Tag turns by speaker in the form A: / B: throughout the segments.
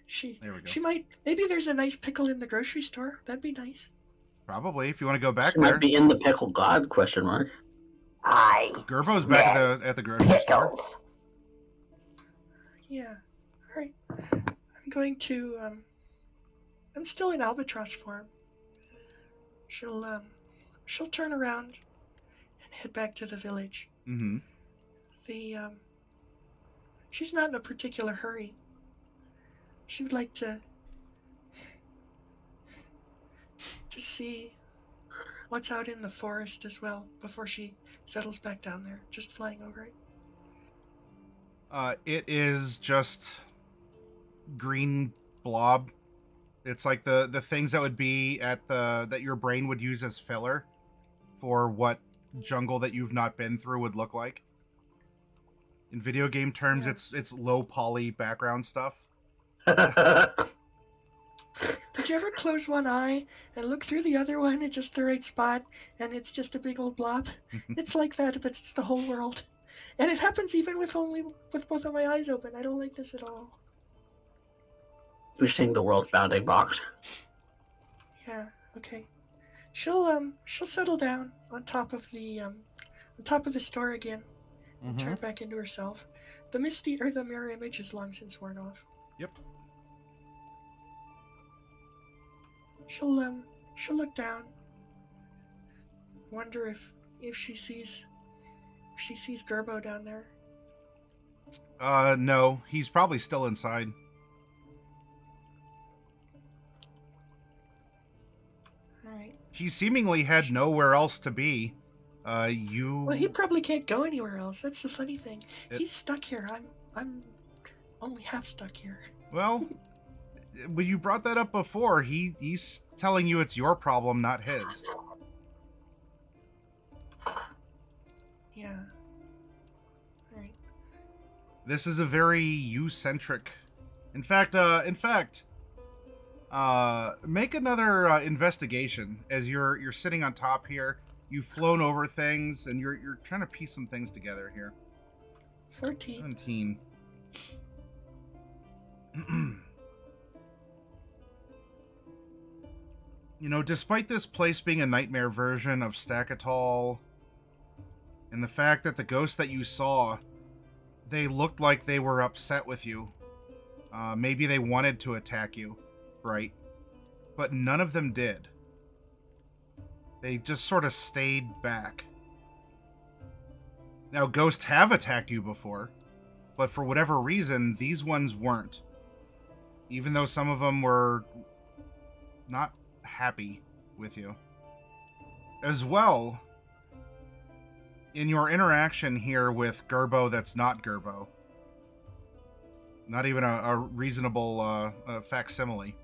A: She
B: There we go.
A: she might, maybe there's a nice pickle in the grocery store. That'd be nice.
B: Probably, if you want to go back
C: She
B: there.
C: might be in the pickle god, question mark.
D: I
B: Gerbo's back at the grocery store.
D: pickles.
A: Yeah. All right. I'm going to I'm still in albatross form. She'll turn around and head back to the village.
B: Mm-hmm.
A: The she's not in a particular hurry. She would like to see what's out in the forest as well before she settles back down there, just flying over it.
B: It is just green blob. It's like the things that would be at that your brain would use as filler for what jungle that you've not been through would look like. In video game terms,
A: Yeah.
B: it's low poly background stuff.
A: Did you ever close one eye and look through the other one at just the right spot, and it's just a big old blob? It's like that, but it's the whole world. And it happens even with both of my eyes open. I don't like this at all.
C: You're seeing the world's bounding box.
A: Yeah, okay. She'll settle down on top of the store again and turn back into herself. The mirror image is long since worn off.
B: Yep.
A: She'll look down. Wonder if she sees Gerbo down there.
B: No, he's probably still inside.
A: Alright.
B: He seemingly had nowhere else to be.
A: Well, he probably can't go anywhere else. That's the funny thing. He's stuck here. I'm only half stuck here.
B: Well, when you brought that up before, he's telling you it's your problem, not his.
A: Yeah. Alright.
B: This is a very you-centric. In fact, make another investigation as you're sitting on top here. You've flown over things, and you're trying to piece some things together here.
A: 14.
B: 17. You know, despite this place being a nightmare version of Stackatol, and the fact that the ghosts that you saw, they looked like they were upset with you. Maybe they wanted to attack you, right? But none of them did. They just sort of stayed back. Now, ghosts have attacked you before, but for whatever reason, these ones weren't. Even though some of them were not happy with you. As well, in your interaction here with Gerbo that's not Gerbo, not even a reasonable facsimile,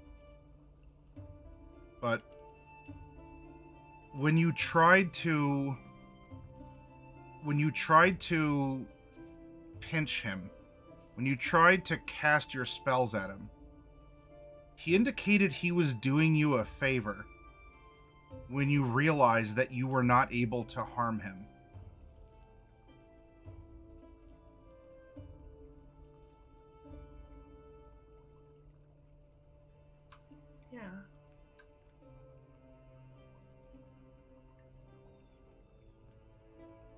B: but when you tried to pinch him, when you tried to cast your spells at him, he indicated he was doing you a favor when you realized that you were not able to harm him.
A: Yeah.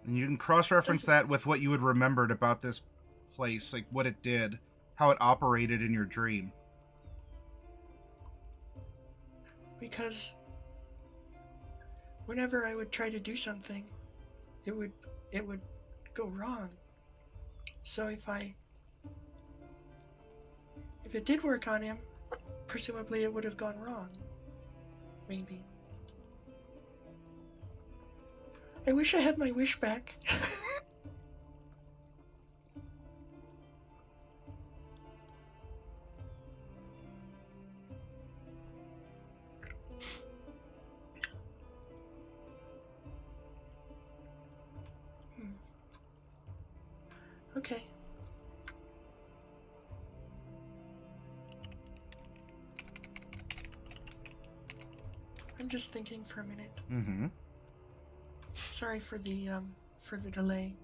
B: And you can cross-reference that with what you had remembered about this place, like what it did, how it operated in your dream.
A: Because whenever I would try to do something, it would go wrong. So if it did work on him, presumably it would have gone wrong. Maybe. I wish I had my wish back. Okay. I'm just thinking for a minute.
B: Mm-hmm.
A: Sorry for the delay.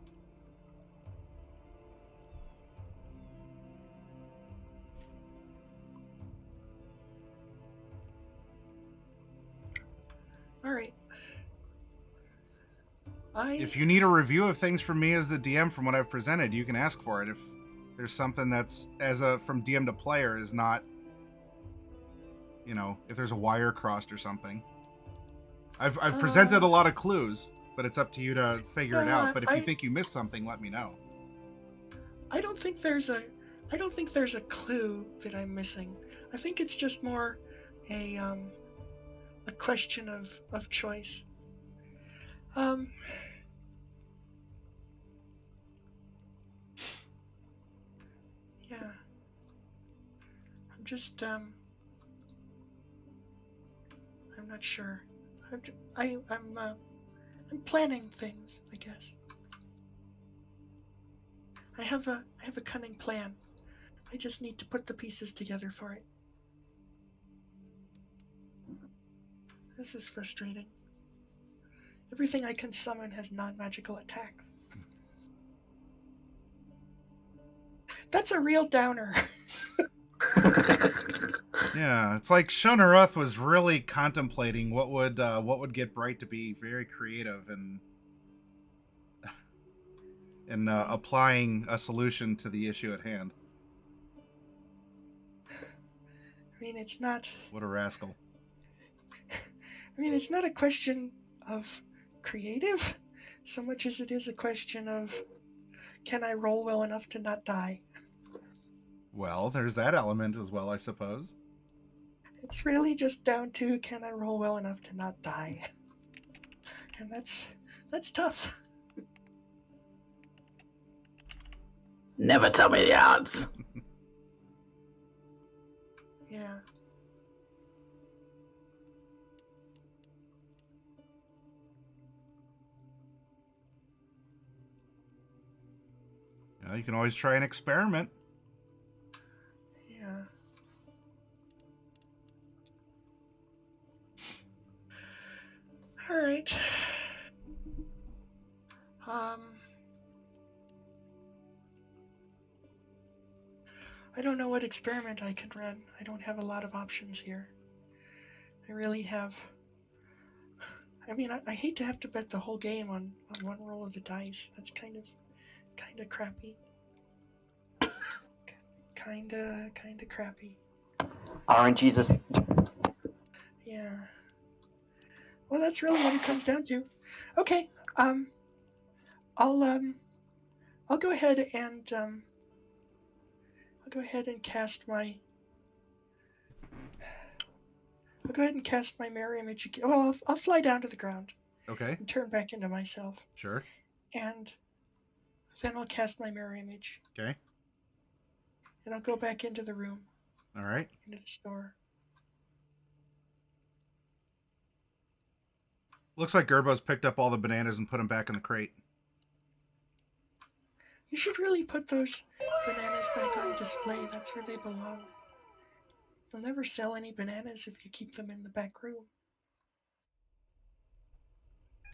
B: If you need a review of things from me as the DM from what I've presented, you can ask for it. If there's something that's from DM to player is not, if there's a wire crossed or something. I've presented a lot of clues, but it's up to you to figure it out. But if you think you missed something, let me know.
A: I don't think there's a clue that I'm missing. I think it's just more a question of choice. Yeah. I'm just I'm not sure. I'm planning things, I guess. I have a cunning plan. I just need to put the pieces together for it. This is frustrating. Everything I can summon has non-magical attacks. That's a real downer.
B: Yeah, it's like Shonaruth was really contemplating what would get Bright to be very creative and applying a solution to the issue at hand.
A: I mean, it's not...
B: What a rascal.
A: I mean, it's not a question of creative so much as it is a question of, can I roll well enough to not die?
B: Well, there's that element as well, I suppose.
A: It's really just down to, can I roll well enough to not die? And that's tough.
C: Never tell me the odds.
A: Yeah.
B: You can always try an experiment.
A: Yeah. All right. I don't know what experiment I can run. I don't have a lot of options here. I really have... I mean, I hate to have to bet the whole game on one roll of the dice. That's kind of crappy. Kinda crappy.
C: RNG's
A: Yeah. Well, that's really what it comes down to. Okay. I'll go ahead and cast my... I'll go ahead and cast my mirror image again. Well, I'll fly down to the ground.
B: Okay.
A: And turn back into myself.
B: Sure.
A: And then I'll cast my mirror image.
B: Okay.
A: And I'll go back into the room.
B: All right.
A: Into the store.
B: Looks like Gerbo's picked up all the bananas and put them back in the crate.
A: You should really put those bananas back on display. That's where they belong. You'll never sell any bananas if you keep them in the back room.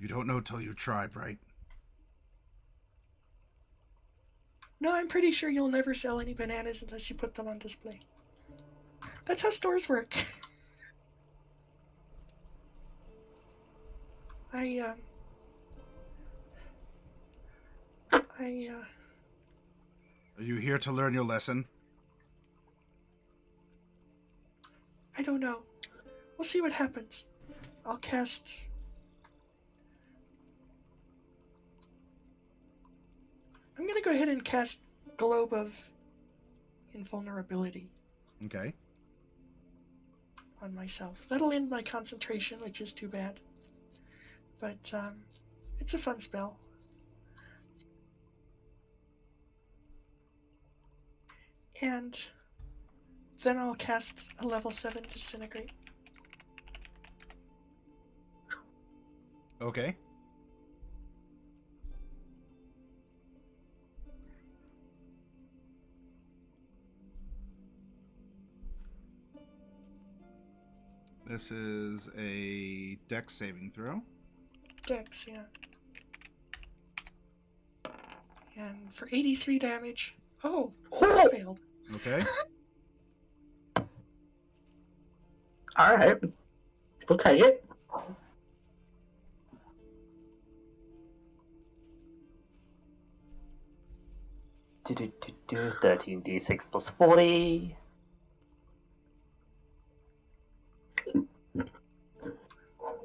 B: You don't know till you try, Bright.
A: No, I'm pretty sure you'll never sell any bananas unless you put them on display. That's how stores work. Are
B: you here to learn your lesson?
A: I don't know. We'll see what happens. I'll cast... I'm going to go ahead and cast Globe of Invulnerability.
B: Okay.
A: On myself. That'll end my concentration, which is too bad. But it's a fun spell. And then I'll cast a level 7 Disintegrate.
B: Okay. This is a Dex saving throw.
A: Dex, yeah. And for 83 damage. Oh, I failed.
B: Okay.
C: Alright. We'll take it.
D: 13d6 plus 40.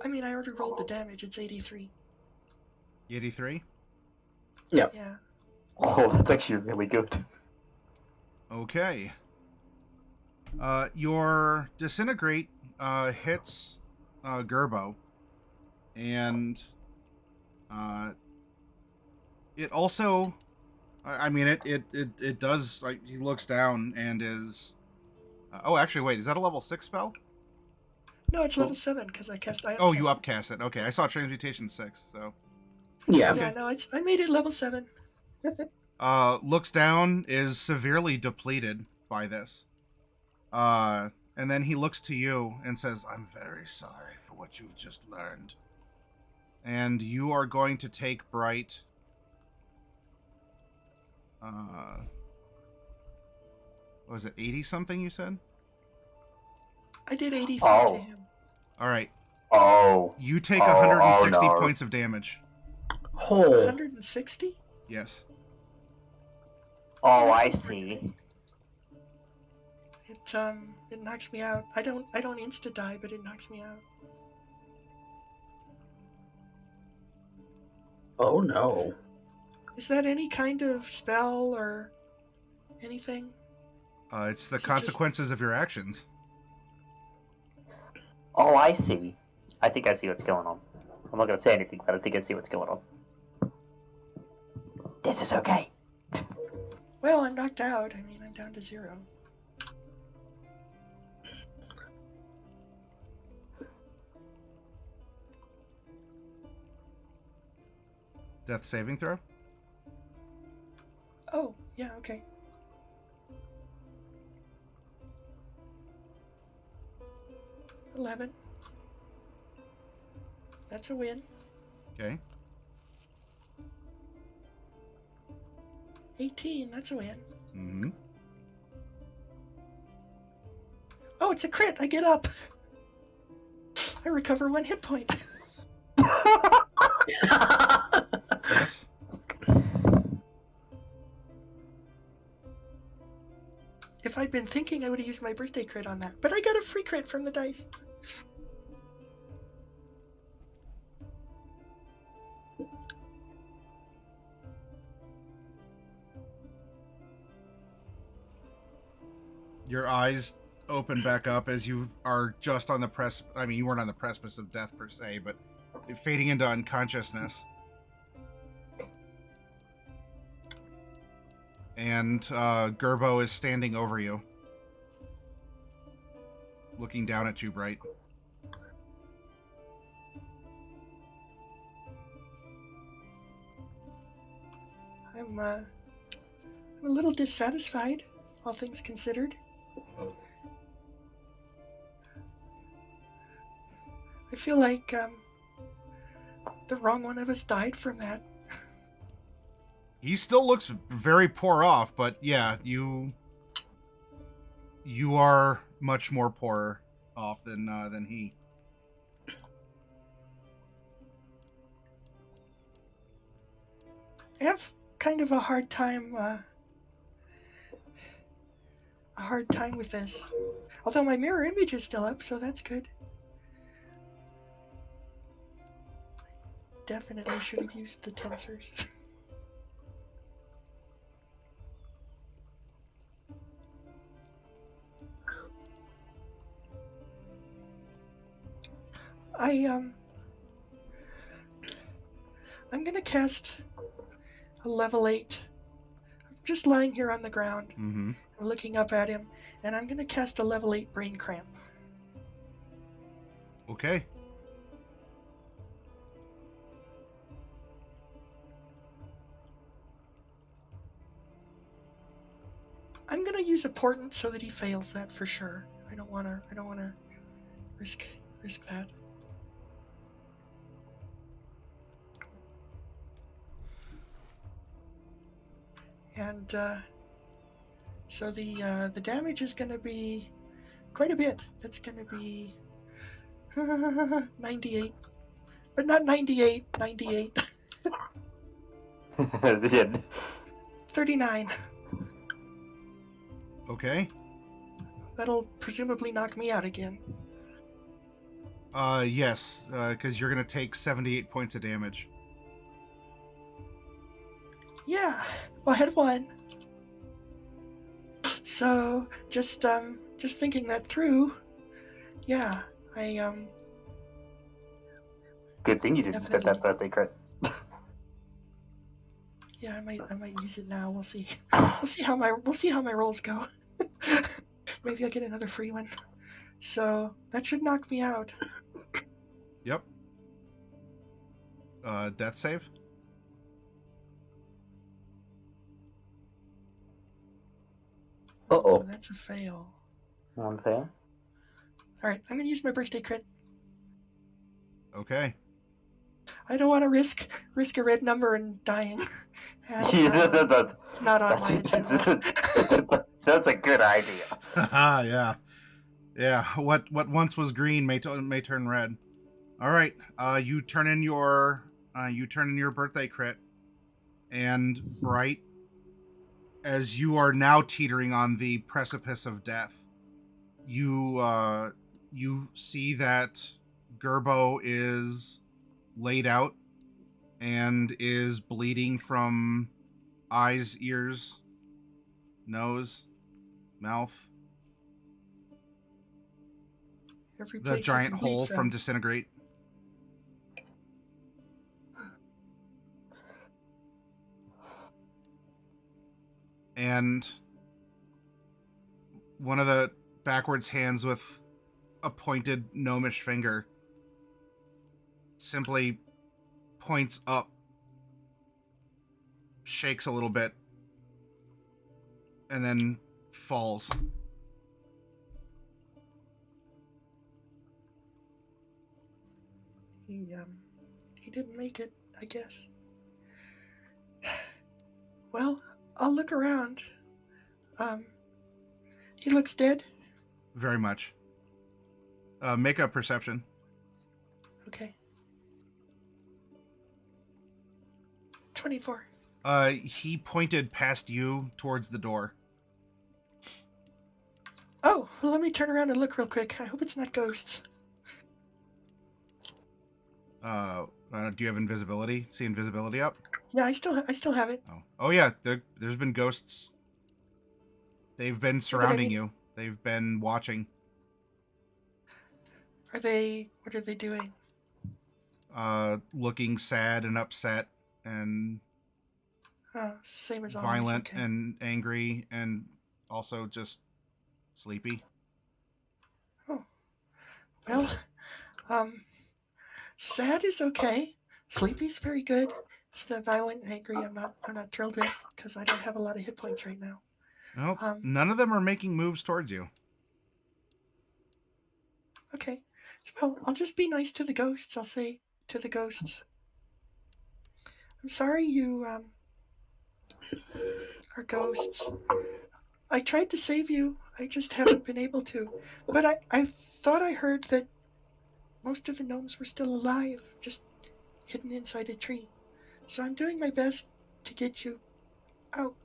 A: I mean, I already rolled the damage. It's 83.
B: 83?
A: Yeah.
D: Oh, that's actually really good.
B: Okay. Your disintegrate hits Gerbo, and it also, I mean, it does, like, he looks down and is, oh, actually, wait, is that a level 6 spell?
A: No, it's level 7 because I cast.
B: Oh, you upcast it. Okay, I saw Transmutation 6, so.
C: Yeah.
B: Okay.
A: Yeah, no, I made it level 7.
B: Looks down, is severely depleted by this. And then he looks to you and says, I'm very sorry for what you've just learned. And you are going to take Bright. What was it, 80 something you said?
A: I did 85 to him.
B: All right.
D: Oh.
B: You take 160
D: no.
B: points of damage.
C: Oh.
A: 160?
B: Yes.
D: Oh, I see.
A: It knocks me out. I don't insta die, but it knocks me out.
C: Oh no.
A: Is that any kind of spell or anything?
B: It's the
A: Is it
B: consequences of your actions.
D: Oh, I see. I think I see what's going on. I'm not going to say anything, but I think I see what's going on. This is okay.
A: Well, I'm knocked out. I mean, I'm down to 0.
B: Death saving throw?
A: Oh, yeah, okay. $11. That's a win.
B: Okay.
A: 18. That's a win.
B: Mm-hmm.
A: Oh, it's a crit. I get up. I recover 1 hit point.
B: Yes.
A: If I'd been thinking, I would have used my birthday crit on that. But I got a free crit from the dice.
B: Your eyes open back up as you are just on the I mean, you weren't on the precipice of death per se, but fading into unconsciousness. And Gerbo is standing over you, looking down at you, Bright.
A: I'm a little dissatisfied, all things considered. I feel like the wrong one of us died from that.
B: He still looks very poor off, but yeah, you are much more poorer off than he.
A: I have kind of a hard time with this. Although my mirror image is still up, so that's good. I definitely should have used the tensors. I'm gonna cast a level 8. I'm just lying here on the ground.
B: Mm-hmm.
A: I'm looking up at him, and I'm gonna cast a level 8 brain cramp.
B: Okay.
A: I'm gonna use a portent so that he fails that for sure. I don't wanna risk that. And so the damage is gonna be quite a bit. That's gonna be 98, but not 98. 98.
D: Yeah.
A: 39.
B: Okay.
A: That'll presumably knock me out again.
B: Yes, because you're gonna take 78 points of damage.
A: Yeah. Well, I had 1. So, just thinking that through, yeah,
D: Good thing you didn't spend that birthday crit.
A: yeah, I might use it now. We'll see. We'll see how my rolls go. Maybe I'll get another free one. So that should knock me out.
B: Yep. Death save?
C: Uh-oh.
A: That's a fail.
D: One fail.
A: All right, I'm gonna use my birthday crit.
B: Okay.
A: I don't want to risk a red number and dying.
D: Yeah,
A: It's not on my agenda.
D: That's a good idea.
B: Haha, yeah. Yeah, what once was green may turn red. All right. You turn in your birthday crit, and Bright, as you are now teetering on the precipice of death, you see that Gerbo is laid out and is bleeding from eyes, ears, nose, mouth.
A: Every
B: The
A: place you
B: giant
A: can bleed
B: hole from Disintegrate. And one of the backwards hands with a pointed gnomish finger simply points up, shakes a little bit, and then falls.
A: He didn't make it, I guess. Well, I'll look around. He looks dead.
B: Very much. Make a perception.
A: Okay. 24.
B: He pointed past you towards the door.
A: Oh, well, let me turn around and look real quick. I hope it's not ghosts.
B: Do you have invisibility? See invisibility up?
A: Yeah, I still have it.
B: Oh yeah. There's been ghosts. They've been surrounding you. They've been watching.
A: What are they doing?
B: Looking sad and upset and
A: Same as always.
B: violent
A: Okay.
B: and angry and also just sleepy.
A: Oh. Well, sad is okay. Sleepy's very good. It's the violent and angry I'm not thrilled with because I don't have a lot of hit points right now.
B: Well, none of them are making moves towards you.
A: Okay. Well, I'll just be nice to the ghosts. I'll say to the ghosts, I'm sorry you are ghosts. I tried to save you. I just haven't been able to. But I thought I heard that most of the gnomes were still alive, just hidden inside a tree. So I'm doing my best to get you out.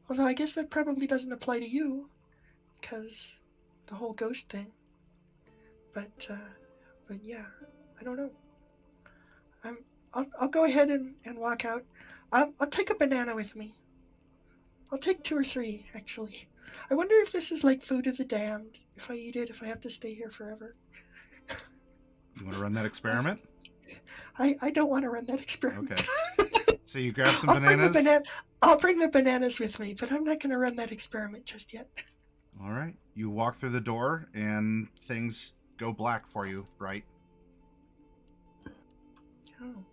A: Although I guess that probably doesn't apply to you, because the whole ghost thing. But yeah, I don't know. I'll go ahead and walk out. I'll take a banana with me. I'll take 2 or 3, actually. I wonder if this is like food of the damned. If I eat it, if I have to stay here forever.
B: You want to run that experiment?
A: I don't want to run that experiment.
B: Okay. So you grab some bananas?
A: I'll bring the bananas with me, but I'm not going to run that experiment just yet.
B: All right. You walk through the door, and things go black for you, Bright.
A: Oh.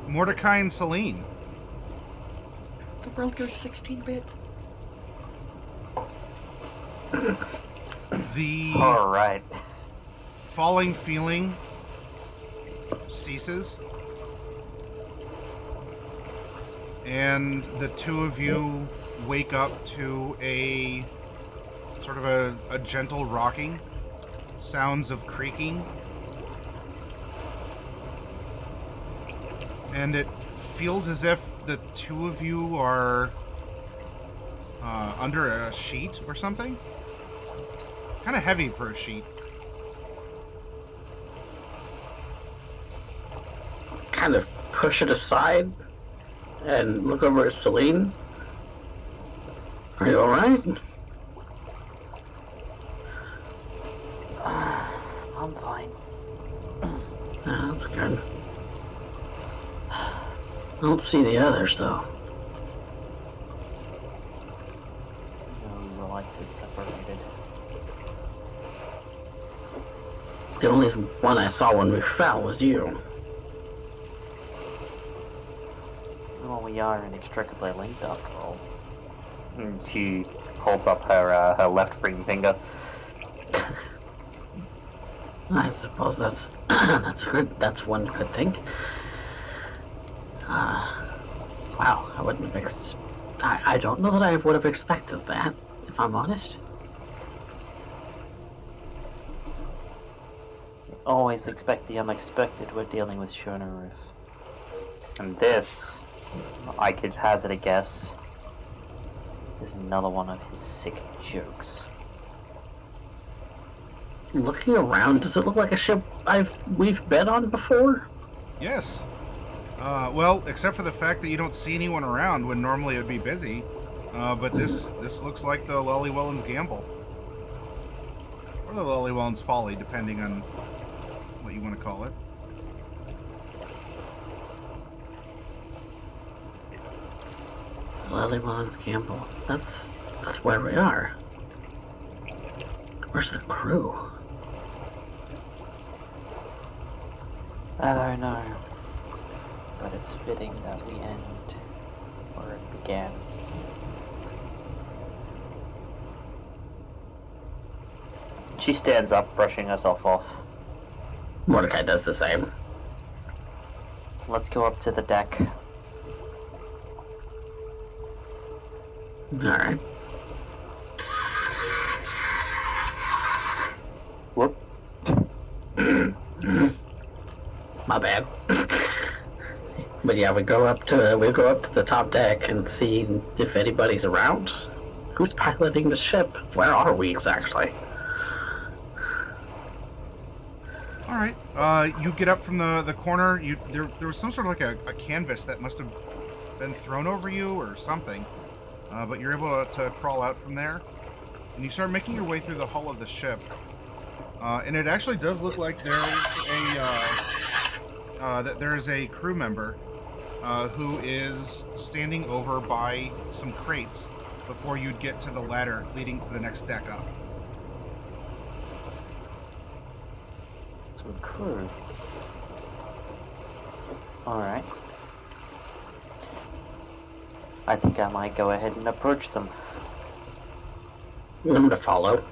B: Mordecai and Celine.
A: The world goes 16-bit.
B: The
D: All right.
B: falling feeling ceases, and the two of you wake up to a sort of a gentle rocking sounds of creaking. And it feels as if the two of you are under a sheet or something. Kind of heavy for a sheet.
C: Kind of push it aside and look over at Celine. Are you alright?
D: I'm fine.
C: That's good. I don't see the others, though.
D: No, we were like this separated.
C: The only one I saw when we fell was you.
D: Well, we are inextricably linked after all. And she holds up her left ring finger.
C: I suppose that's that's one good thing. Wow, I wouldn't have I don't know that I would have expected that, if I'm honest.
D: Always expect the unexpected. We're dealing with Shona Ruth. And this, I could hazard a guess, is another one of his sick jokes.
C: Looking around, does it look like a ship we've been on before?
B: Yes. Well, except for the fact that you don't see anyone around when normally it would be busy. But this looks like the Lellywellan's Gamble. Or the Lellywellan's Folly, depending on what you want to call it.
C: Lellywellan's Gamble. That's where we are. Where's the crew?
D: I don't know, but it's fitting that we end where it began. She stands up, brushing herself off.
C: Mordecai does the same.
D: Let's go up to the deck.
C: Alright.
D: Whoop.
C: My bad. But yeah, we go up to the top deck and see if anybody's around. Who's piloting the ship? Where are we exactly?
B: All right. You get up from the corner. There was some sort of like a canvas that must have been thrown over you or something. But you're able to crawl out from there, and you start making your way through the hull of the ship. And it actually does look like there is a crew member who is standing over by some crates before you'd get to the ladder leading to the next deck up.
D: To a crew. Alright. I think I might go ahead and approach them.
C: I'm gonna follow.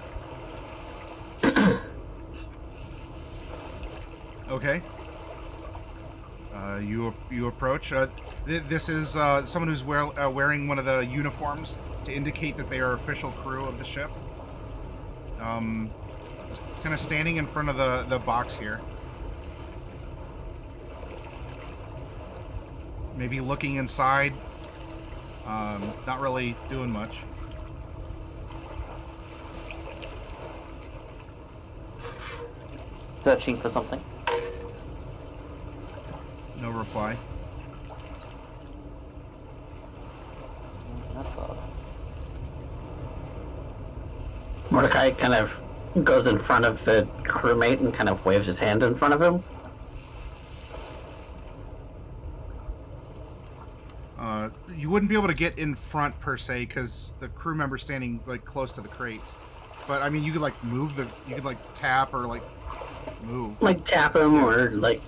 B: Okay. You approach. This is someone who's wearing one of the uniforms to indicate that they are official crew of the ship. Just kind of standing in front of the box here. Maybe looking inside. Not really doing much.
D: Searching for something.
B: No reply.
D: That's odd.
C: Mordecai kind of goes in front of the crewmate and kind of waves his hand in front of him.
B: You wouldn't be able to get in front per se because the crew member's standing like close to the crates. But I mean, you could like you could like tap or like move.
C: Like tap him or like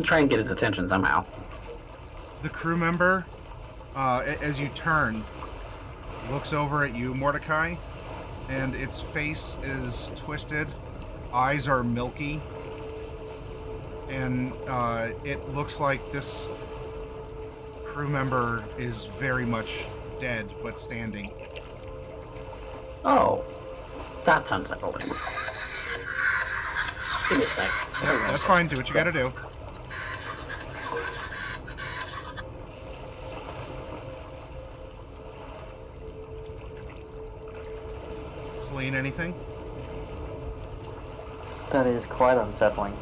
C: try and get his attention somehow.
B: The crew member, as you turn, looks over at you, Mordecai, and its face is twisted, eyes are milky, and it looks like this crew member is very much dead but standing.
C: Oh, that's unsettling. sec.
B: Yep, that's fine. Do what you gotta do. Celine, anything?
D: That is quite unsettling.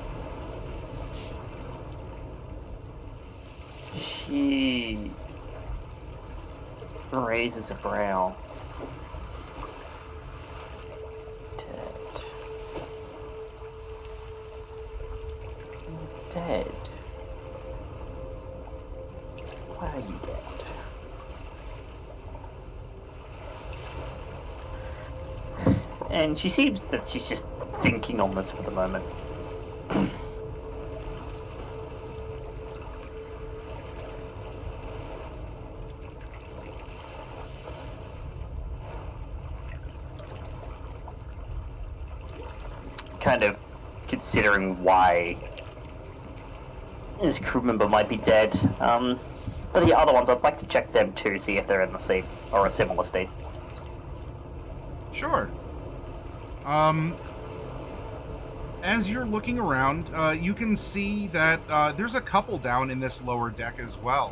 D: She raises a brow. Dead. Dead. Why are you dead? And she seems that she's just thinking on this for the moment. Kind of considering why this crew member might be dead. For the other ones, I'd like to check them too, see if they're in the state or a similar state.
B: Sure. As you're looking around, you can see that there's a couple down in this lower deck as well.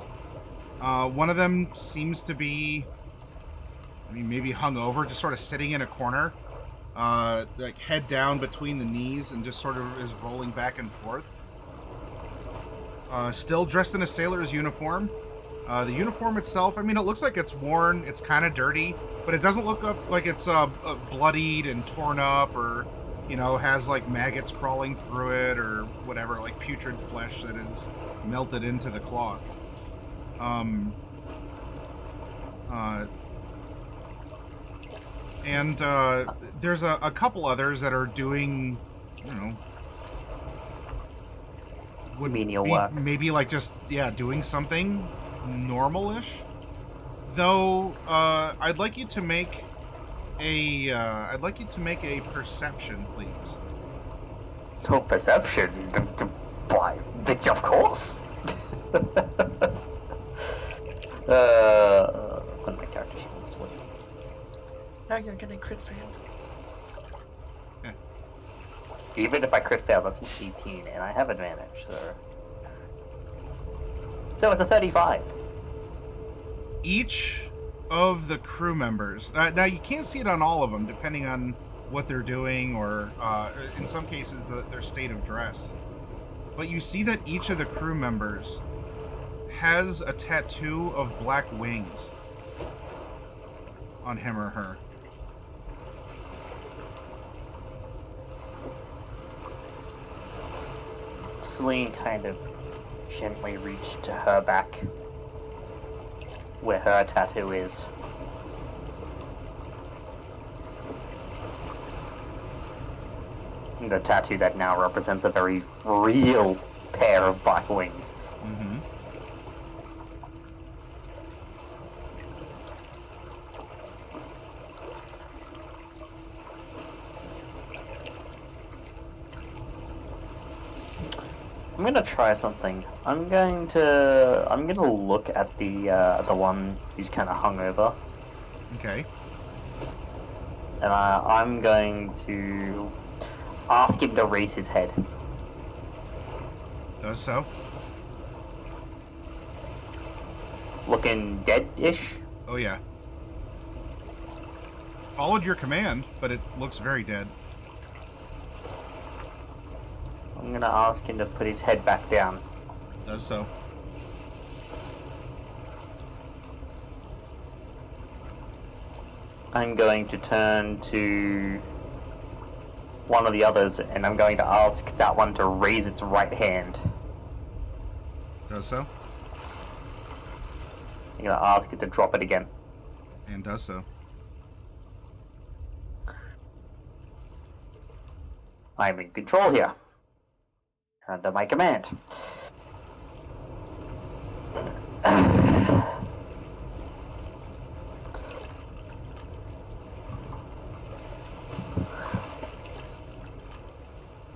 B: One of them seems to be, maybe hung over, just sort of sitting in a corner, like head down between the knees and just sort of is rolling back and forth. Still dressed in a sailor's uniform. The uniform itself, it looks like it's worn, it's kind of dirty, but it doesn't look like it's bloodied and torn up or, has like maggots crawling through it or whatever, like putrid flesh that is melted into the cloth. There's a couple others that are doing, would
D: Menial
B: be
D: work.
B: maybe like just, doing something normal-ish. Though, I'd like you to make a perception, please.
D: Oh, perception? Why? Of course! What my character she wants to win.
A: Now you're gonna crit fail.
D: Even if I crit fail, that's an 18, and I have advantage, so... So it's a 35.
B: Each of the crew members, now you can't see it on all of them, depending on what they're doing, or in some cases their state of dress. But you see that each of the crew members has a tattoo of black wings on him or her.
D: Celine kind of gently reached to her back, where her tattoo is. The tattoo that now represents a very real pair of black wings.
B: Mm-hmm.
D: I'm gonna try something. I'm gonna look at the one who's kind of hungover,
B: Okay.
D: and I'm going to ask him to raise his head.
B: Does so.
D: Looking dead-ish.
B: Oh yeah. Followed your command, but it looks very dead.
D: I'm gonna ask him to put his head back down.
B: Does so.
D: I'm going to turn to one of the others, and I'm going to ask that one to raise its right hand.
B: Does so.
D: I'm gonna ask it to drop it again.
B: And does so.
D: I'm in control here. Under my command.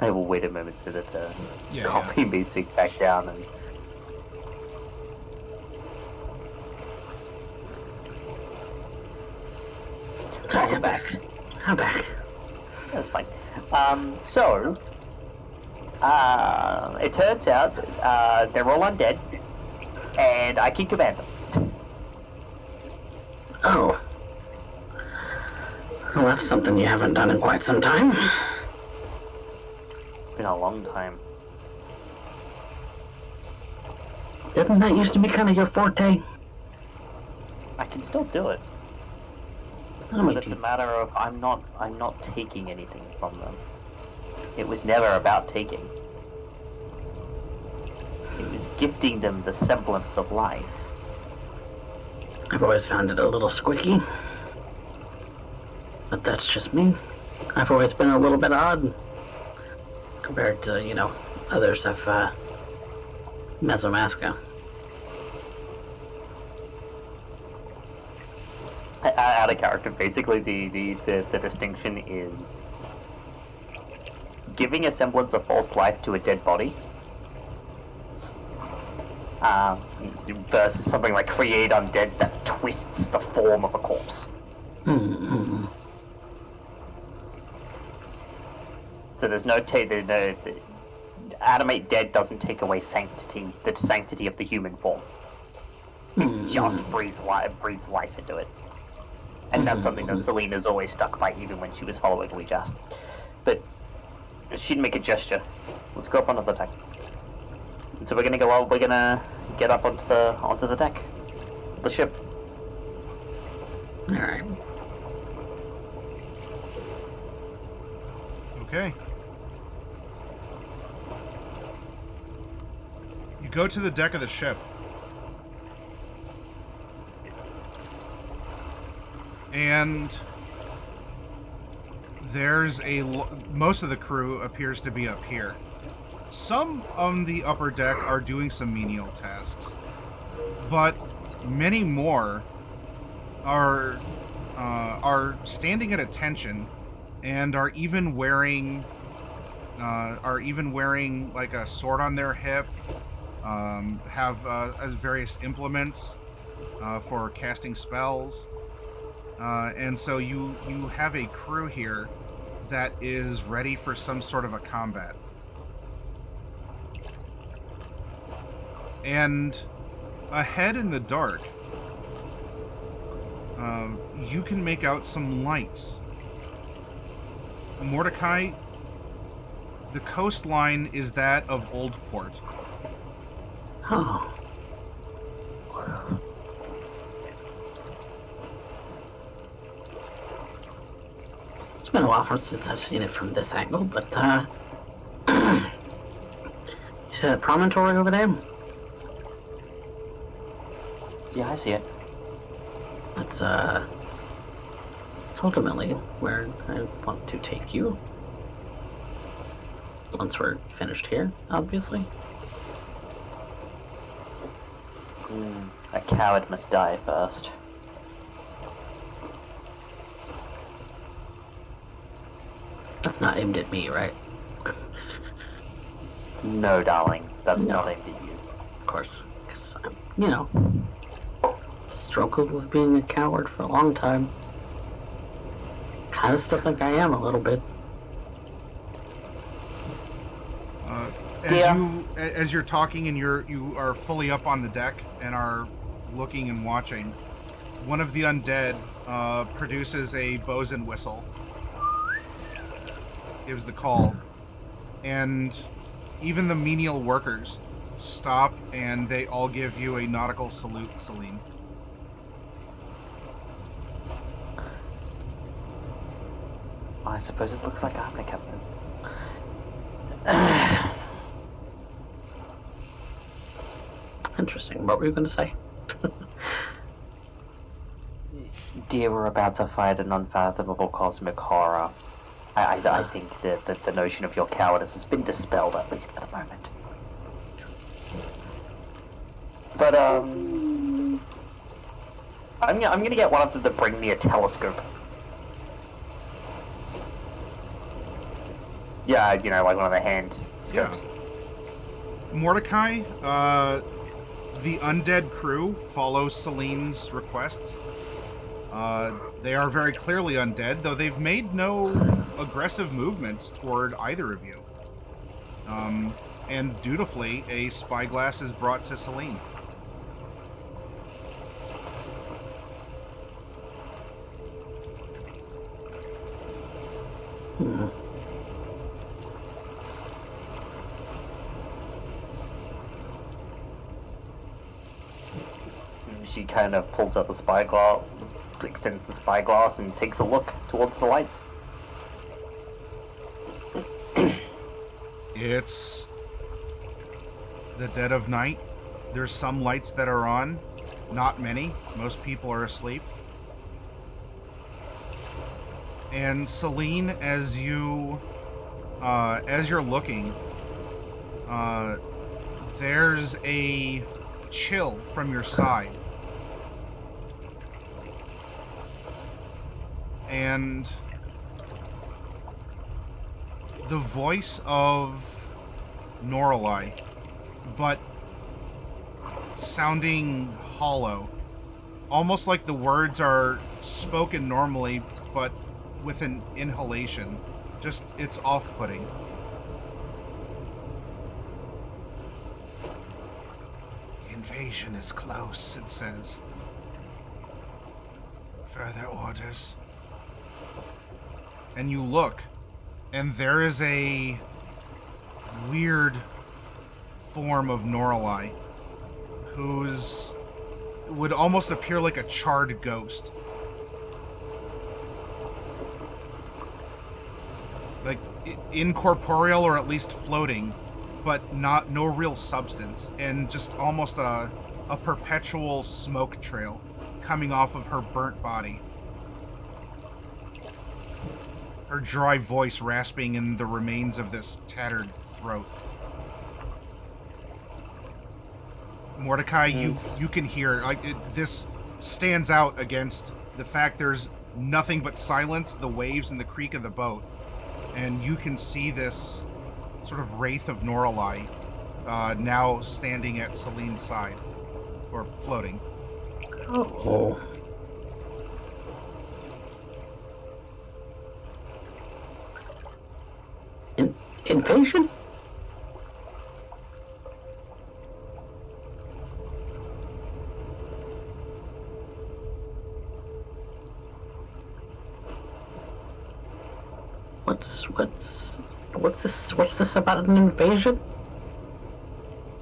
D: I will wait a moment so that copy may sink back down and...
C: Sorry, I'm back. I'm back.
D: That's fine. So, It turns out they're all undead, and I can command them.
C: Oh. Well, that's something you haven't done in quite some time.
D: Been a long time.
C: Didn't that used to be kind of your forte?
D: I can still do it,
C: Oh,
D: but it's a matter of I'm not taking anything from them. It was never about taking. It was gifting them the semblance of life.
C: I've always found it a little squicky. But that's just me. I've always been a little bit odd. Compared to, others of, Mesomasca.
D: Out of character, basically the distinction is giving a semblance of false life to a dead body versus something like create undead that twists the form of a corpse.
C: Mm-hmm.
D: So there's no animate dead doesn't take away the sanctity of the human form. It just breathes life into it. And that's something that Selena's always stuck by, even when she was following Ouijas. But she'd make a gesture. Let's go up onto the deck. And so we're gonna get up onto the deck of the ship.
C: Alright.
B: Okay. You go to the deck of the ship. And there's most of the crew appears to be up here. Some on the upper deck are doing some menial tasks, but many more are standing at attention and are even wearing like a sword on their hip. Have various implements for casting spells. And so you have a crew here that is ready for some sort of a combat. And ahead in the dark, you can make out some lights. Mordecai, the coastline is that of Oldport.
C: Oh. It's been a while since I've seen it from this angle, but, you see that promontory over there?
D: Yeah, I see it.
C: It's ultimately where I want to take you. Once we're finished here, obviously.
D: A coward must die first.
C: That's not aimed at me, right?
D: No, darling, that's
C: No.
D: not aimed at you.
C: Of course. Because I'm, struggled with being a coward for a long time. Kind of still think I am a little bit.
B: As you're talking and you are fully up on the deck and are looking and watching, one of the undead produces a bosun whistle, gives the call, and even the menial workers stop and they all give you a nautical salute, Celine.
D: I suppose it looks like I'm the captain.
C: Interesting. What were you going to say?
D: Dear, we're about to fight an unfathomable cosmic horror. I think that the notion of your cowardice has been dispelled, at least for the moment. But, I'm gonna get one of them to bring me a telescope. Yeah, like one of the hand scopes.
B: Yeah. Mordecai, the undead crew follows Celine's requests. They are very clearly undead, though they've made no aggressive movements toward either of you. And dutifully, a spyglass is brought to Celine.
D: She kind of pulls out the spyglass, extends the spyglass, and takes a look towards the lights.
B: It's the dead of night. There's some lights that are on, not many. Most people are asleep. And Celine, as you're looking, there's a chill from your side. And the voice of Norelai, but sounding hollow. Almost like the words are spoken normally, but with an inhalation. Just, it's off-putting. The invasion is close, it says. Further orders. And you look, and there is a weird form of Norelai, who's would almost appear like a charred ghost. Like incorporeal, or at least floating, but no real substance, and just almost a perpetual smoke trail coming off of her burnt body. Her dry voice rasping in the remains of this tattered throat. Mordecai, you can hear, like, this stands out against the fact there's nothing but silence, the waves and the creak of the boat. And you can see this sort of wraith of Norelai now standing at Celine's side, or floating.
C: Oh. Invasion? What's this about an invasion?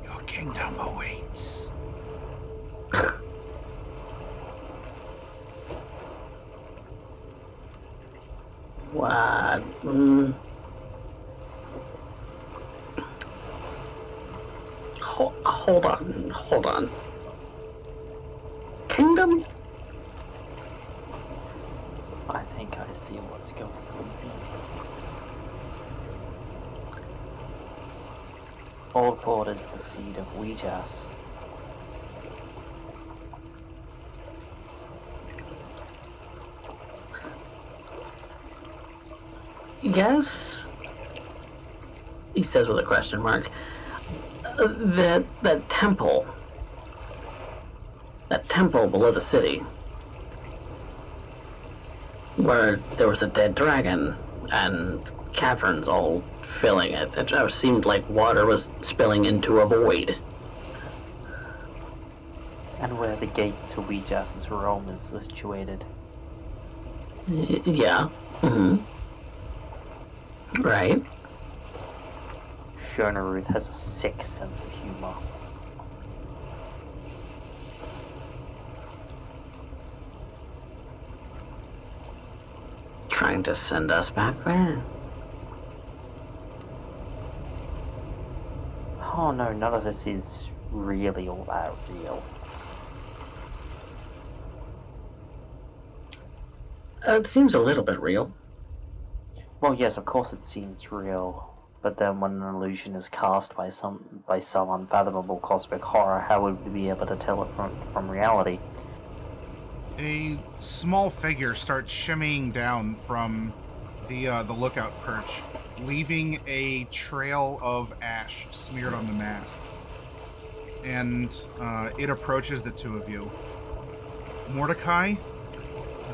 B: Your kingdom awaits.
C: What? Hold on. Kingdom?
D: I think I see what's going on here. Old Port is the seed of Weejas.
C: Yes? He says with a question mark. That temple below the city, where there was a dead dragon and caverns all filling it. It just seemed like water was spilling into a void.
D: And where the gate to Weejas' realm is situated.
C: Yeah. Mm-hmm. Right.
D: Shona Ruth has a sick sense of humor.
C: Trying to send us back there?
D: Oh no, none of this is really all that real.
C: It seems a little bit real.
D: Well, yes, of course it seems real, but then when an illusion is cast by some unfathomable cosmic horror, how would we be able to tell it from reality?
B: A small figure starts shimmying down from the lookout perch, leaving a trail of ash smeared on the mast. And it approaches the two of you. Mordecai,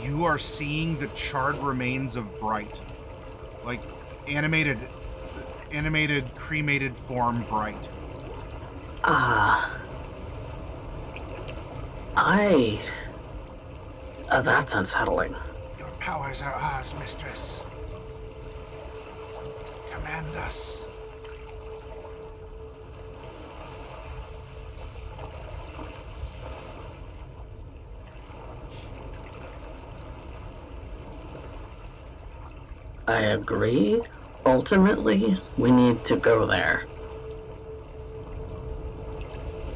B: you are seeing the charred remains of Bright. Like, animated animated, cremated form bright.
C: That's unsettling.
B: Your powers are ours, mistress. Command us.
C: I agree. Ultimately, we need to go there.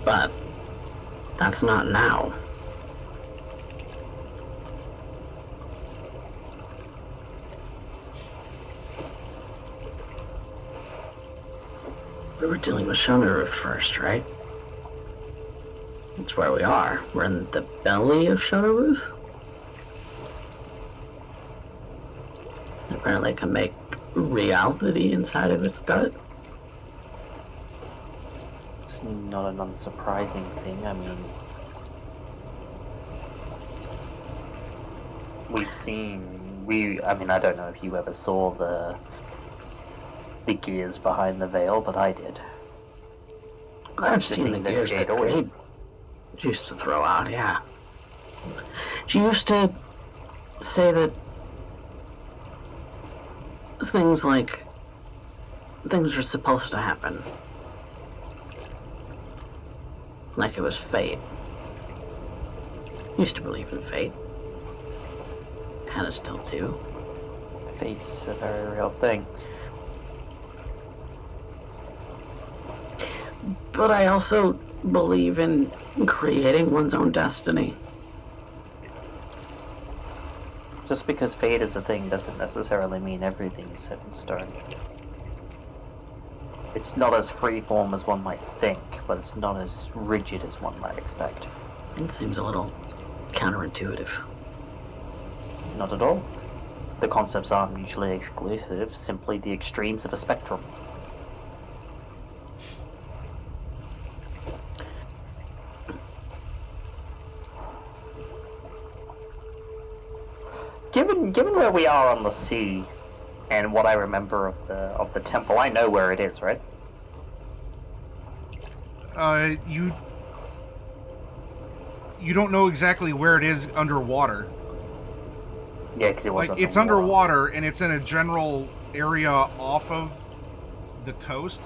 C: But that's not now. We were dealing with Shonaruth first, right? That's where we are. We're in the belly of Shonaruth? Apparently can make reality inside of its gut.
D: It's not an unsurprising thing. I mean, I mean, I don't know if you ever saw the gears behind the veil, but I did.
C: I've seen the gears that Jade used to throw out, yeah. She used to say that things were supposed to happen. Like it was fate. Used to believe in fate. Kinda still do.
D: Fate's a very real thing.
C: But I also believe in creating one's own destiny.
D: Just because fate is a thing doesn't necessarily mean everything is set in stone. It's not as freeform as one might think, but it's not as rigid as one might expect.
C: It seems a little counterintuitive.
D: Not at all. The concepts aren't mutually exclusive, simply the extremes of a spectrum. Given where we are on the sea, and what I remember of the temple, I know where it is, right?
B: You don't know exactly where it is underwater.
D: Yeah, because it was
B: it's underwater, and it's in a general area off of the coast,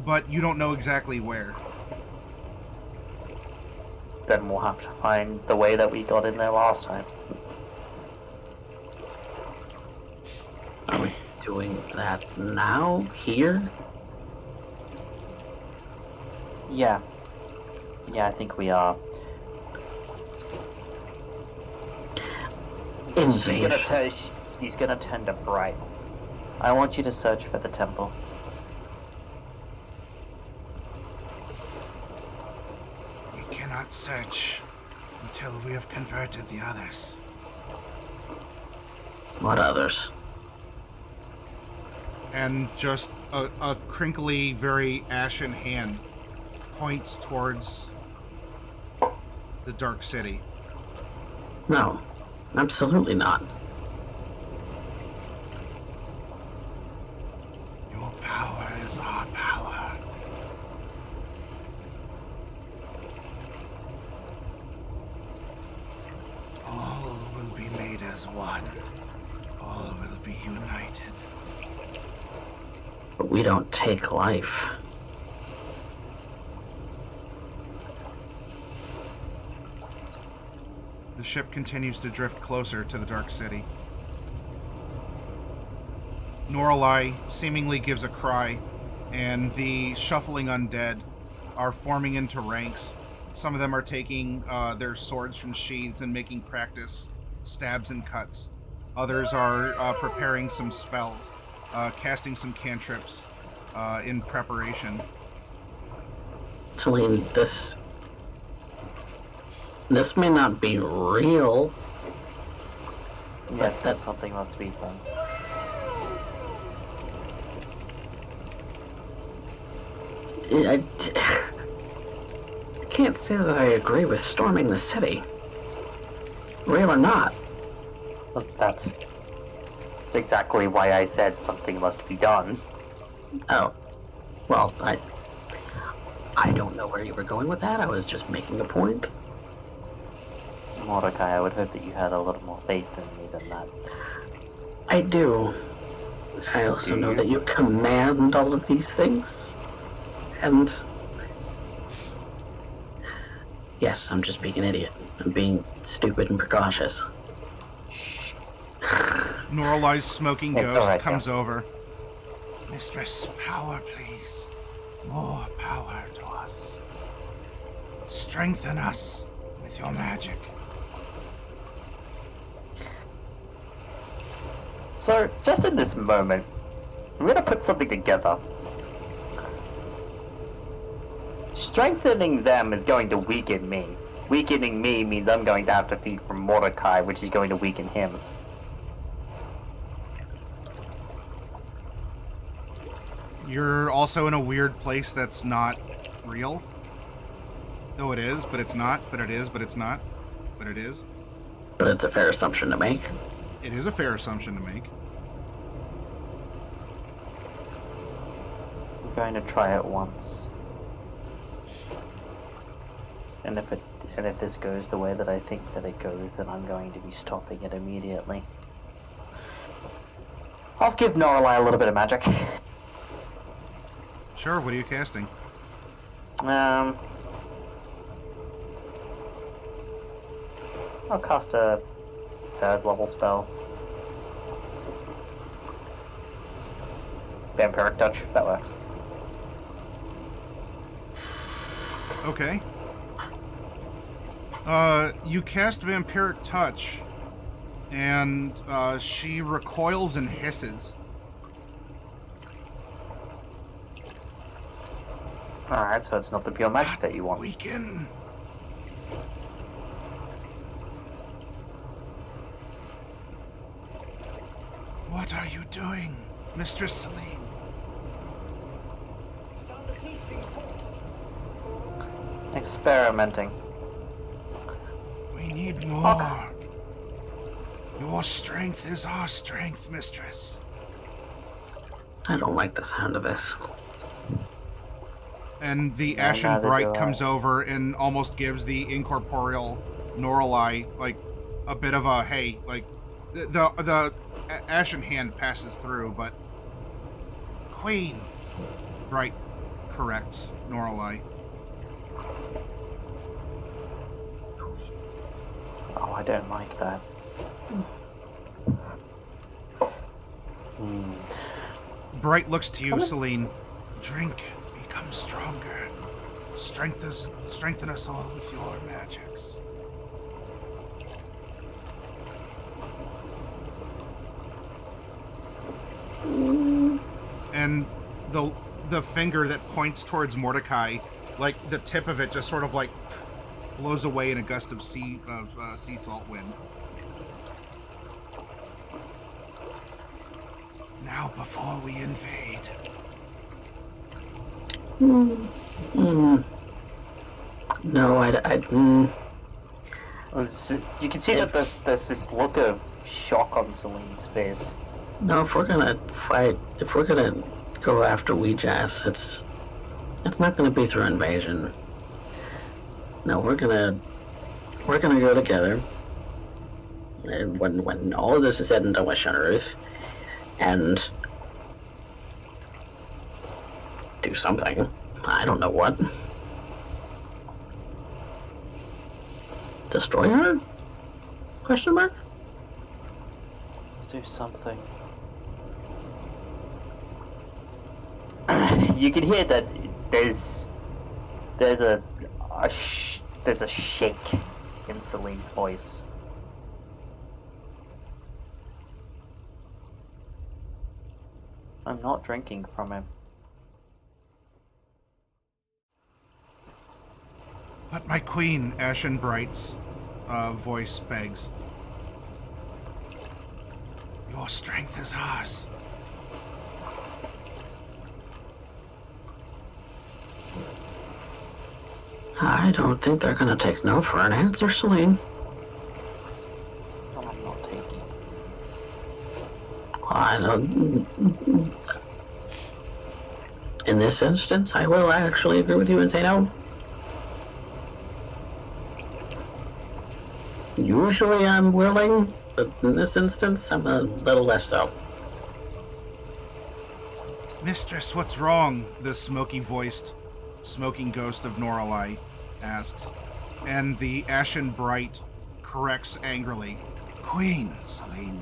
B: but you don't know exactly where.
D: Then we'll have to find the way that we got in there last time.
C: Are we doing that now? Here?
D: Yeah. Yeah, I think we are. He's gonna turn to bright. I want you to search for the temple.
B: We cannot search until we have converted the others.
C: What others?
B: And just a crinkly, very ashen hand points towards the Dark City.
C: No, absolutely not.
B: Your power is our power. All will be made as one. All will be united.
C: But we don't take life.
B: The ship continues to drift closer to the Dark City. Norelai seemingly gives a cry, and the shuffling undead are forming into ranks. Some of them are taking their swords from sheaths and making practice stabs and cuts. Others are preparing some spells, casting some cantrips in preparation.
C: Celine, this may not be real.
D: Yes, that something must be done.
C: I can't say that I agree with storming the city. Real or not.
D: But that's exactly why I said something must be done.
C: Oh, well, I don't know where you were going with that. I was just making a point.
D: Mordecai, I would hope that you had a little more faith in me than that.
C: I do. I also
D: Do
C: know
D: you?
C: that you command all of these things. And... Yes, I'm just being an idiot. I'm being stupid and precautious.
D: Shh.
B: Norlai's smoking
D: It's
B: ghost
D: alright,
B: comes over. Mistress, power, please. More power to us. Strengthen us with your magic.
D: So, just in this moment, I'm gonna put something together. Strengthening them is going to weaken me. Weakening me means I'm going to have to feed from Mordecai, which is going to weaken him.
B: You're also in a weird place that's not real. No, it is, but it's not. But it is, but it's not. But it is.
C: But it's a fair assumption to make.
B: It is a fair assumption to make.
D: I'm going to try it once. And if this goes the way that I think that it goes, then I'm going to be stopping it immediately. I'll give Norlai a little bit of magic.
B: Sure, what are you casting?
D: I'll cast a 3rd level spell. Vampiric Touch, that works.
B: Okay. You cast Vampiric Touch, and she recoils and hisses.
D: Alright, so it's not the pure magic that you want.
B: Weaken. What are you doing, Mistress Celine?
D: Experimenting.
B: We need more. Your strength is our strength, Mistress.
C: I don't like the sound of this.
B: And the
D: No,
B: Ashen
D: neither
B: Bright
D: do I.
B: comes over and almost gives the incorporeal Norlai like a bit of a hey, like the Ashen hand passes through, but Queen Bright corrects Norlai.
D: Oh, I don't like that.
B: Bright looks to you, Celine. Drink, become stronger. Strengthen us all with your magics. And the finger that points towards Mordecai, like the tip of it just sort of like blows away in a gust of sea salt wind. Now before we invade.
C: No,
D: You can see that there's this look of shock on Celine's face.
C: no, if we're gonna fight, if we're gonna go after Weejass, it's not gonna be through invasion. No, we're gonna go together. And when all of this is said and done with Shunneruth, and do something. I don't know what. Destroy her? Question mark?
D: Do something. You can hear that there's a shake in Celine's voice. I'm not drinking from him.
B: But my queen, Ashen Bright's voice begs. Your strength is ours.
C: I don't think they're gonna take no for an answer, Celine.
D: And I'm not taking it.
C: I don't... In this instance, I will actually agree with you and say no. Usually I'm willing, but in this instance, I'm a little less so.
B: Mistress, what's wrong? The smoky-voiced, smoking ghost of Noralai asks. And the Ashen Bright corrects angrily. Queen, Celine.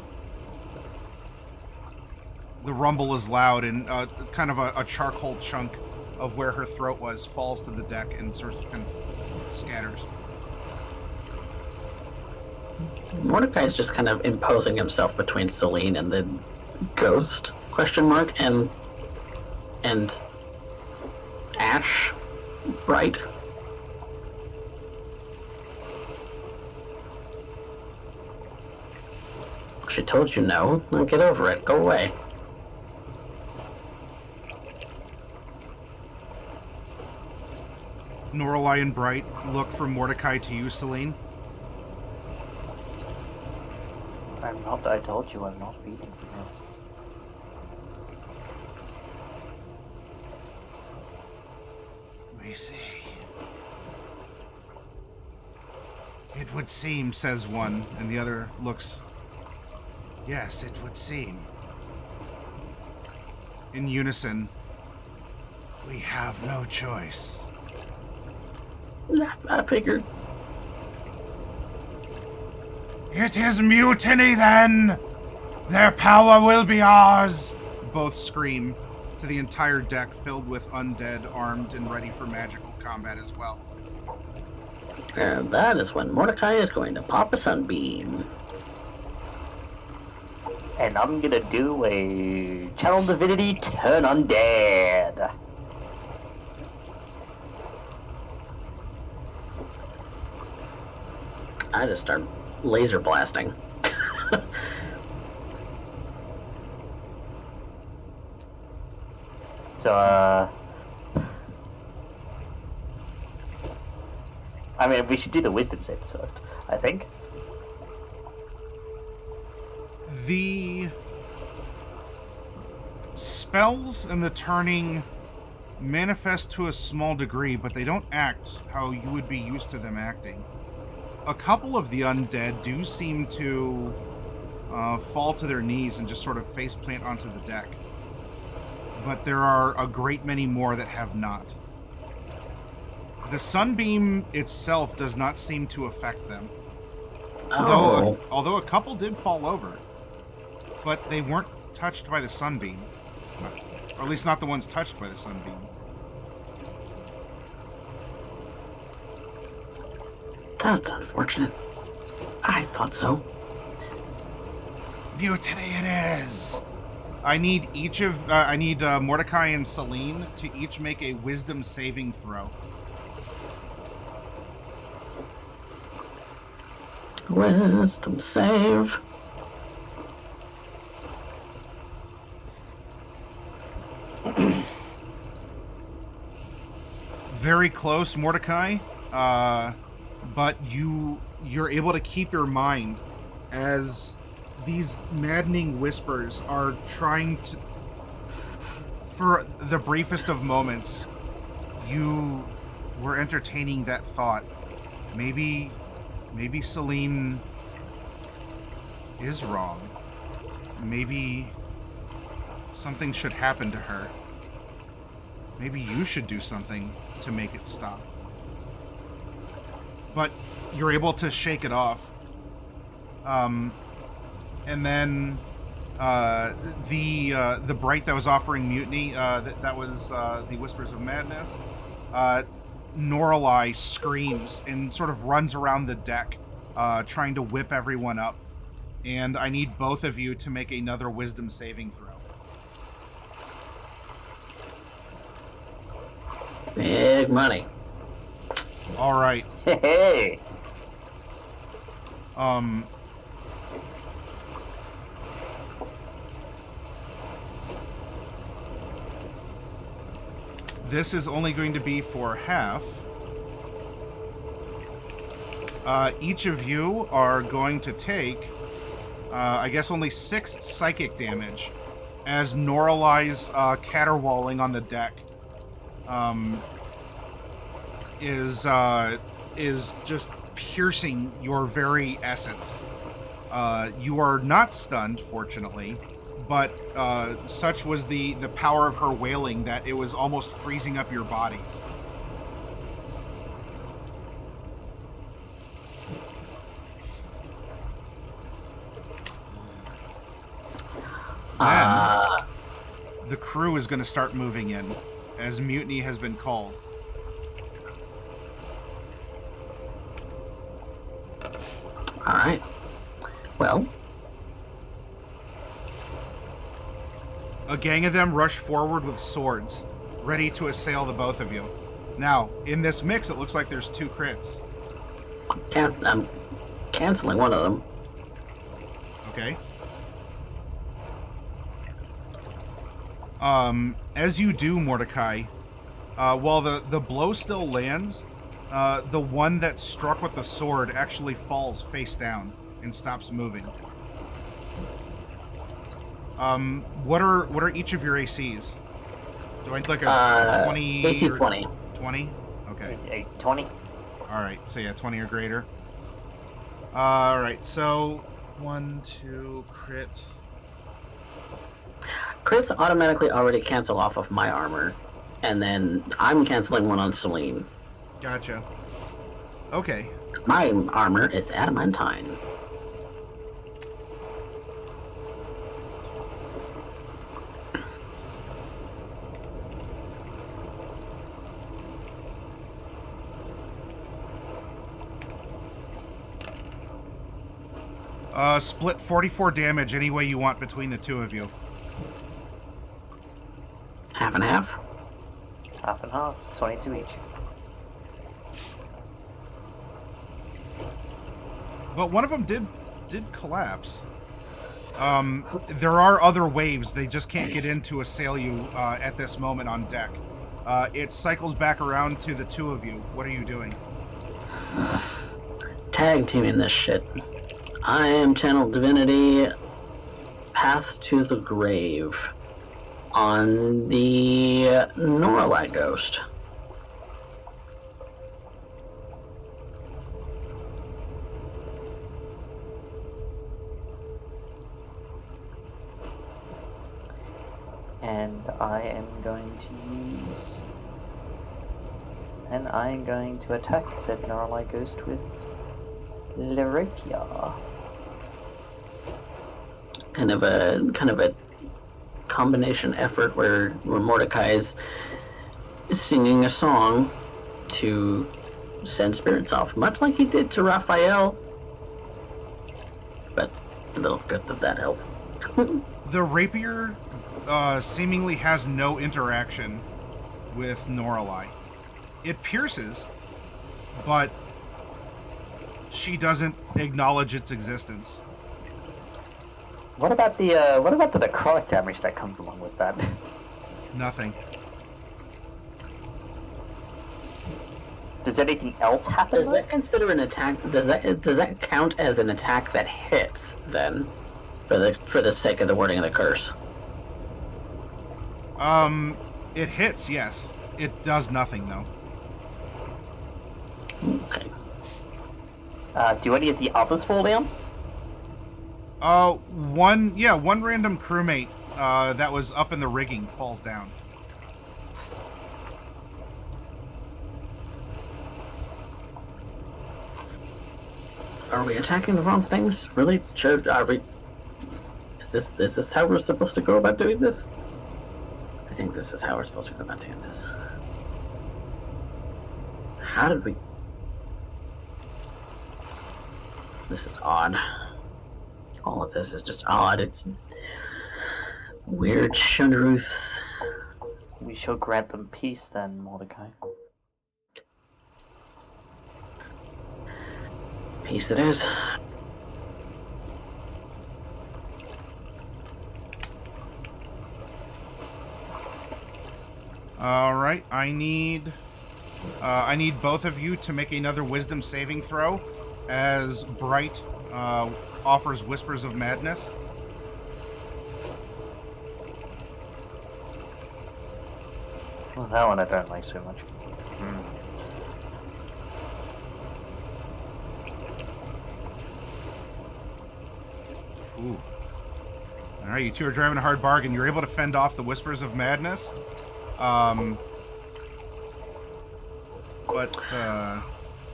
B: The rumble is loud, and kind of a charcoal chunk of where her throat was falls to the deck and sort of scatters.
C: Mordecai's just kind of imposing himself between Celine and the ghost, question mark, and Ash, right? She told you no. Now get over it. Go away.
B: Noralai and Bright look from Mordecai to you, Celine.
D: I'm not, I told you I'm not feeding for you.
B: We see. It would seem, says one, and the other looks. Yes, it would seem. In unison, we have no choice.
C: I figured.
B: It is mutiny, then! Their power will be ours! Both scream to the entire deck filled with undead, armed, and ready for magical combat as well.
C: And that is when Mordecai is going to pop a sunbeam.
D: And I'm gonna do a Channel Divinity Turn Undead.
C: I just start laser blasting.
D: So, I mean, we should do the wisdom saves first, I think.
B: The spells and the turning manifest to a small degree, but they don't act how you would be used to them acting. A couple of the undead do seem to fall to their knees and just sort of faceplant onto the deck. But there are a great many more that have not. The sunbeam itself does not seem to affect them. Although a couple did fall over. But they weren't touched by the sunbeam. Or at least not the ones touched by the sunbeam.
C: That's unfortunate. I thought so.
B: Mutiny it is! I need Mordecai and Celine to each make a wisdom saving throw.
C: Wisdom save.
B: Very close, Mordecai. But you're able to keep your mind as these maddening whispers are trying to, for the briefest of moments, you were entertaining that thought. Maybe Celine is wrong. Maybe something should happen to her. Maybe you should do something to make it stop. But you're able to shake it off. And then the Bright that was offering mutiny, that was the Whispers of Madness. Noralai screams and sort of runs around the deck, trying to whip everyone up. And I need both of you to make another wisdom saving throw.
C: Big money.
B: All right.
D: Hey.
B: This is only going to be for half. Each of you are going to take, I guess, only 6 psychic damage as Noralai's caterwauling on the deck is just piercing your very essence. You are not stunned, fortunately, but such was the power of her wailing that it was almost freezing up your bodies. Then the crew is going to start moving in as mutiny has been called.
C: All right. Well,
B: a gang of them rush forward with swords, ready to assail the both of you. Now, in this mix, it looks like there's 2 crits.
C: I'm canceling one of them.
B: Okay. As you do, Mordecai, while the blow still lands, the one that's struck with the sword actually falls face down and stops moving. What are each of your ACs? Do I need like a 20?
C: AC 20.
B: 20? Okay.
D: 20?
B: Alright, so yeah, 20 or greater. Alright, so 1, 2, crit.
C: Crits automatically already cancel off of my armor, and then I'm canceling one on Celine.
B: Gotcha. Okay.
C: My armor is adamantine.
B: Split 44 damage any way you want between the 2 of you.
C: Half and half.
D: Half and half. 22 each.
B: But one of them did collapse. There are other waves. They just can't get in to assail you at this moment on deck. It cycles back around to the 2 of you. What are you doing?
C: Tag teaming this shit. I am Channel Divinity, Path to the Grave, on the Norlight Ghost.
D: And I am going to attack said Gnarly Ghost with Lyricia.
C: Kind of a combination effort where Mordecai is singing a song to send spirits off, much like he did to Raphael. But a little good did that help.
B: The rapier seemingly has no interaction with Noralai. It pierces, but she doesn't acknowledge its existence.
D: What about the necrotic damage that comes along with that?
B: Nothing.
D: Does anything else happen?
C: Does that consider an attack? Does that count as an attack that hits then, for the sake of the wording of the curse?
B: It hits, yes. It does nothing though.
C: Okay.
D: Do any of the others fall down?
B: One random crewmate that was up in the rigging falls down.
C: Are we attacking the wrong things? Really? Are we? Is this how we're supposed to go about doing this? I think this is how we're supposed to go about doing this. How did we? This is odd. All of this is just odd. It's weird. Shunderuth.
D: We shall grant them peace then, Mordecai.
C: Peace it is.
B: Alright, I need both of you to make another wisdom saving throw as Bright offers Whispers of Madness.
C: Are we attacking the wrong things? Really? Is this how we're supposed to go about doing this? I think this is how we're supposed to go about doing this. How did we?
D: Well, that one I don't like so much.
B: Ooh. Alright, you two are driving a hard bargain. You're able to fend off the whispers of madness. But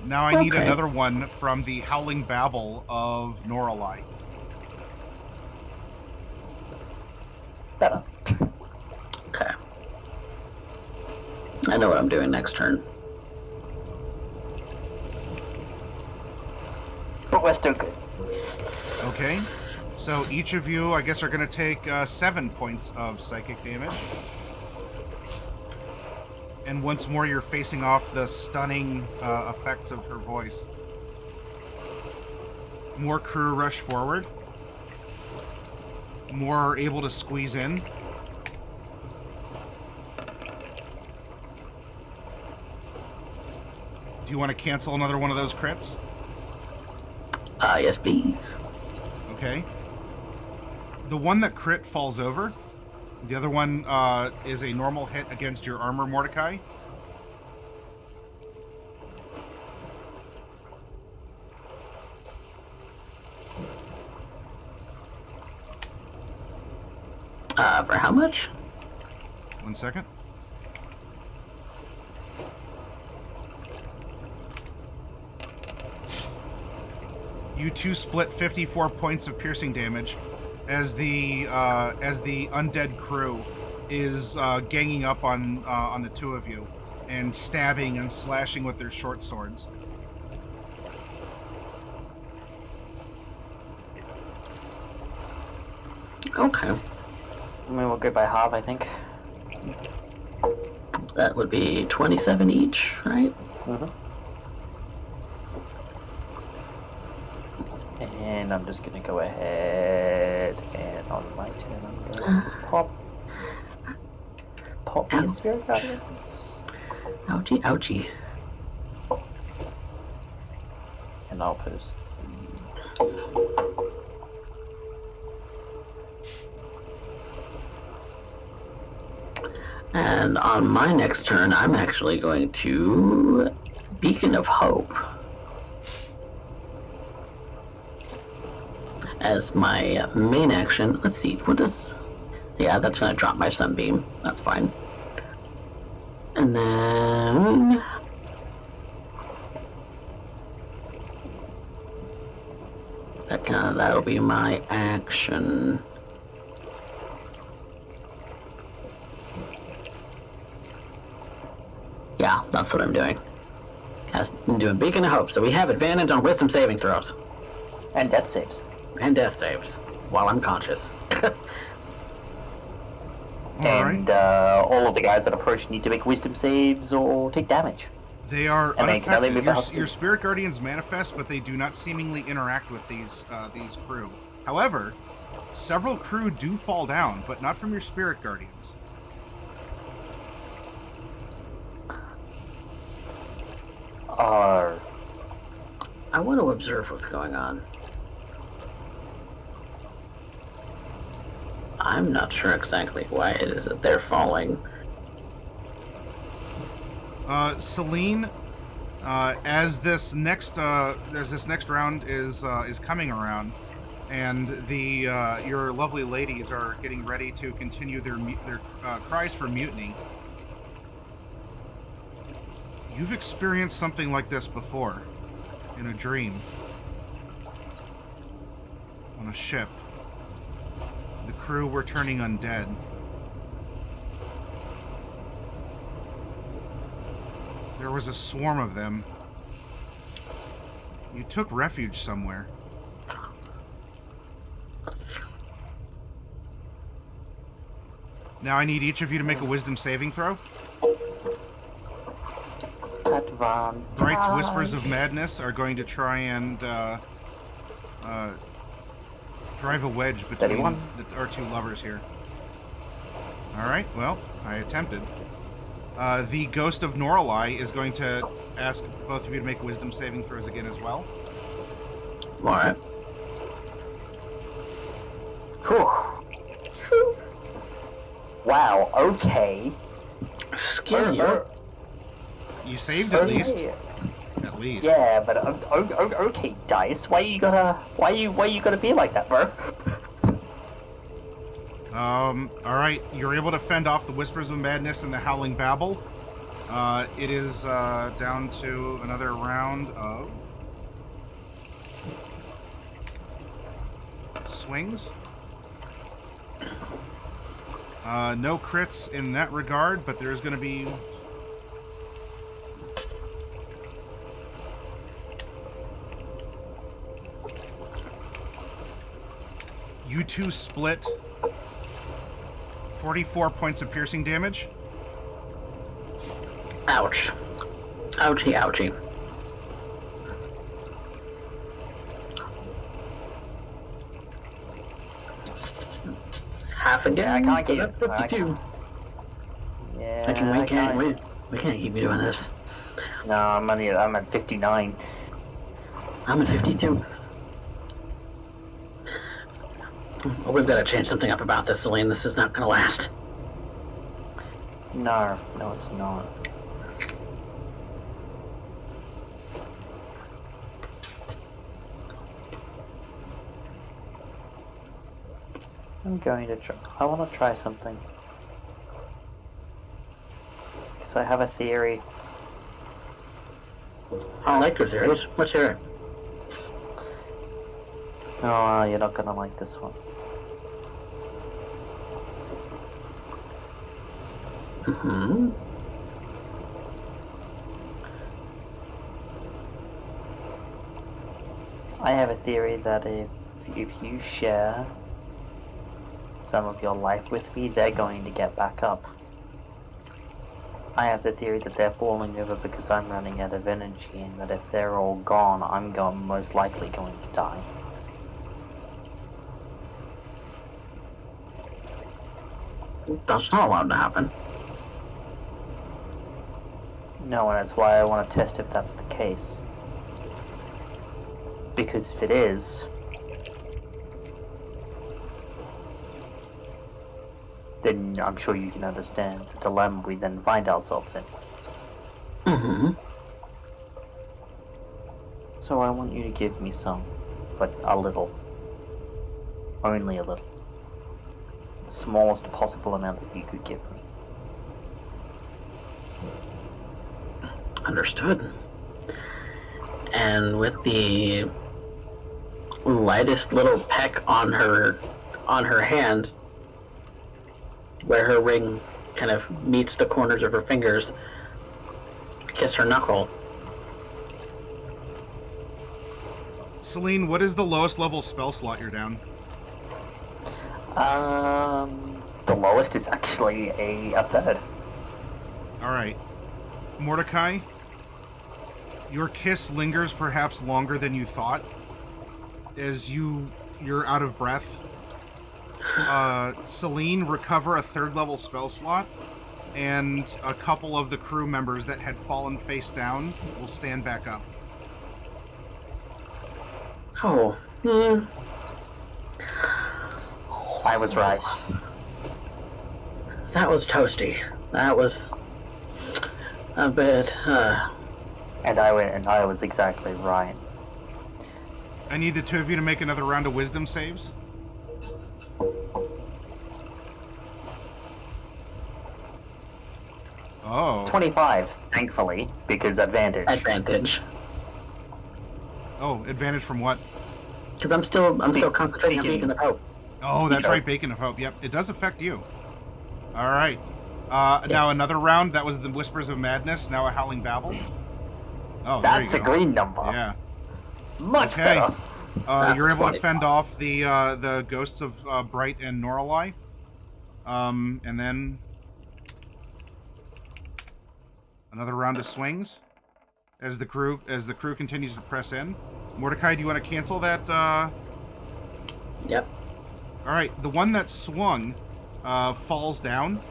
B: now I need another one from the howling babble of Noralai.
D: Better.
C: Okay. I know what I'm doing next turn.
D: But we're still good.
B: Okay. So each of you, I guess, are going to take 7 points of psychic damage. And once more, you're facing off the stunning effects of her voice. More crew rush forward. More are able to squeeze in. Do you want to cancel another one of those crits?
C: Yes, please.
B: Okay. The one that crit falls over. The other one is a normal hit against your armor, Mordecai.
C: For how much?
B: 1 second. You two split 54 points of piercing damage as the undead crew is ganging up on the two of you and stabbing and slashing with their short swords.
C: Okay.
D: I mean, we'll go by half, I think.
C: That would be 27 each, right?
D: And I'm just gonna go ahead and on my turn I'm gonna pop me a spirit guardians.
C: Ouchie, ouchie.
D: And I'll post
C: And on my next turn, I'm actually going to Beacon of Hope as my main action. Let's see, what does... Yeah, that's going to drop my Sunbeam. That's fine. And then... that'll be my action. Yeah, that's what I'm doing. I'm doing Beacon of Hope, so we have advantage on Wisdom saving throws.
D: and death saves.
C: And death saves, while I'm conscious.
D: And all of the guys that approach need to make wisdom saves or take damage.
B: They are
D: And they can only move
B: unaffected.
D: out.
B: Your spirit guardians manifest, but they do not seemingly interact with these crew. However, several crew do fall down, but not from your spirit guardians.
C: I want to observe what's going on. I'm not sure exactly why it is that they're falling.
B: Celine, as this next round is coming around, and your lovely ladies are getting ready to continue their cries for mutiny. You've experienced something like this before, in a dream, on a ship. The crew were turning undead. There was a swarm of them. You took refuge somewhere. Now I need each of you to make a wisdom saving throw.
D: Advantage.
B: Bright's Whispers of Madness are going to try and drive a wedge between our two lovers here. Alright, well, I attempted. The Ghost of Noralai is going to ask both of you to make wisdom saving throws again as well.
C: Alright.
D: Wow, okay.
C: Yeah, you.
B: You saved at least.
D: Okay.
B: At least.
D: Yeah, but okay, Dice. Why you gotta be like that, bro?
B: Alright, you're able to fend off the Whispers of Madness and the Howling Babble. It is, down to another round of... swings. No crits in that regard, but there's gonna be... You two split 44 points of piercing damage.
C: Ouch. Ouchie, ouchie. Half again.
D: I can't
C: so
D: keep-
C: that's 52.
D: Yeah.
C: We can't keep you doing this.
D: No, I'm at 59.
C: I'm at 52. Well, we've got to change something up about this, Celine. This is not going to last.
D: No, it's not. I'm going to try. I want to try something. Because I have a theory.
C: I like your theories. Let's hear it.
D: Oh, you're not gonna like this one.
C: Mm-hmm.
D: I have a theory that if you share some of your life with me, they're going to get back up. I have the theory that they're falling over because I'm running out of energy, and that if they're all gone, I'm most likely going to die.
C: That's not allowed to happen.
D: No, and that's why I want to test if that's the case. Because if it is, then I'm sure you can understand the dilemma we then find ourselves in.
C: Mm-hmm.
D: So I want you to give me some, but a little. Only a little. The smallest possible amount that you could give me.
C: Understood. And with the lightest little peck on her hand, where her ring kind of meets the corners of her fingers, kiss her knuckle.
B: Celine, what is the lowest level spell slot you're down?
D: The lowest is actually a third.
B: Alright. Mordecai, your kiss lingers perhaps longer than you thought. As you're out of breath. Celine, recover a third level spell slot, and a couple of the crew members that had fallen face down will stand back up.
C: Oh,
D: I was right.
C: that was toasty. That was a bit,
D: And I was exactly right.
B: I need the two of you to make another round of wisdom saves. Oh.
D: 25, thankfully, because advantage.
C: advantage.
B: Oh, advantage from what?
C: Because I'm still concentrating on Beacon of Hope.
B: Oh, that's
D: Yeah.
B: right, Bacon of Hope. Yep, it does affect you. All right. Now another round. That was the Whispers of Madness. Now a Howling Babble. Oh, there you
D: That's a
B: go.
D: green number.
B: Yeah.
D: Much
B: Okay.
D: better.
B: You're able to
C: 25.
B: fend off the ghosts of Bright and Noralai. And then another round of swings as the crew continues to press in. Mordecai, do you want to cancel that?
C: Yep.
B: All right, the one that swung falls down.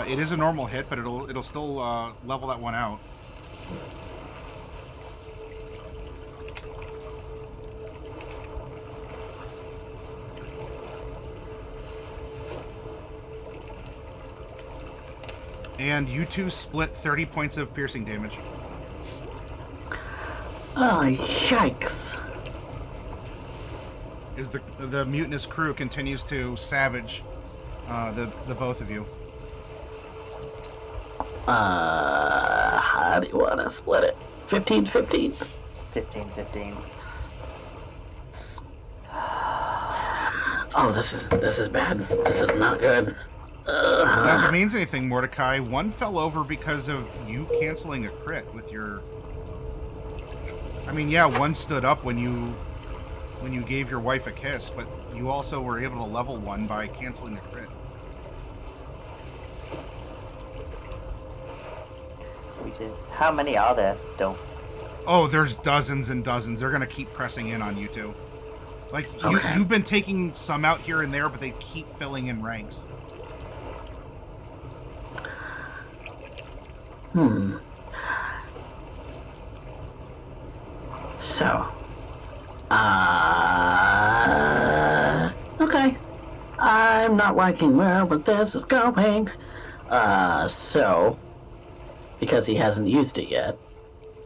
B: It is a normal hit, but it'll still level that one out. And you two split 30 points of piercing damage.
C: Oh, yikes.
B: As the mutinous crew continues to savage the both of you.
C: How do you want to split it? 15-15?
D: 15-15.
C: Oh, this is bad. This is not good.
B: Now, if it means anything, Mordecai, one fell over because of you canceling a crit with your... I mean, yeah, one stood up when you gave your wife a kiss, but you also were able to level one by canceling a crit.
D: We did. How many are there still?
B: Oh, there's dozens and dozens. They're going to keep pressing in on you two. Like,
C: Okay.
B: you've been taking some out here and there, but they keep filling in ranks.
C: So, okay. I'm not liking where this is going. So, because he hasn't used it yet,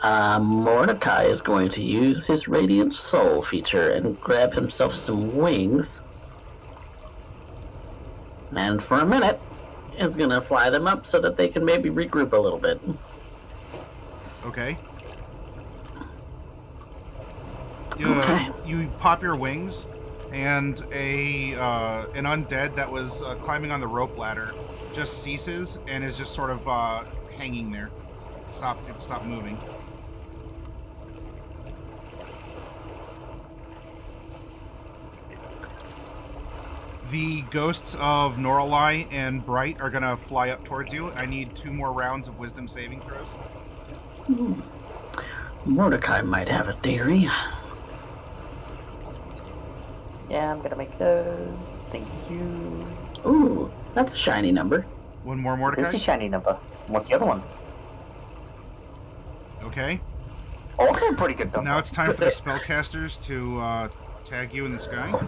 C: Mordecai is going to use his Radiant Soul feature and grab himself some wings. And for a minute, is going to fly them up so that they can maybe regroup a little bit.
B: Okay.
C: Okay.
B: You pop your wings, and an undead that was climbing on the rope ladder just ceases and is just sort of hanging there. It stopped moving. The ghosts of Noralai and Bright are gonna fly up towards you. I need 2 more rounds of wisdom saving throws.
C: Mordecai might have a theory.
D: Yeah, I'm gonna make those. Thank you.
C: Ooh, that's a shiny number.
B: One more, Mordecai.
D: This is a shiny number. What's the other one?
B: Okay.
D: Also a pretty good number.
B: Now it's time for the spellcasters to tag you in the sky.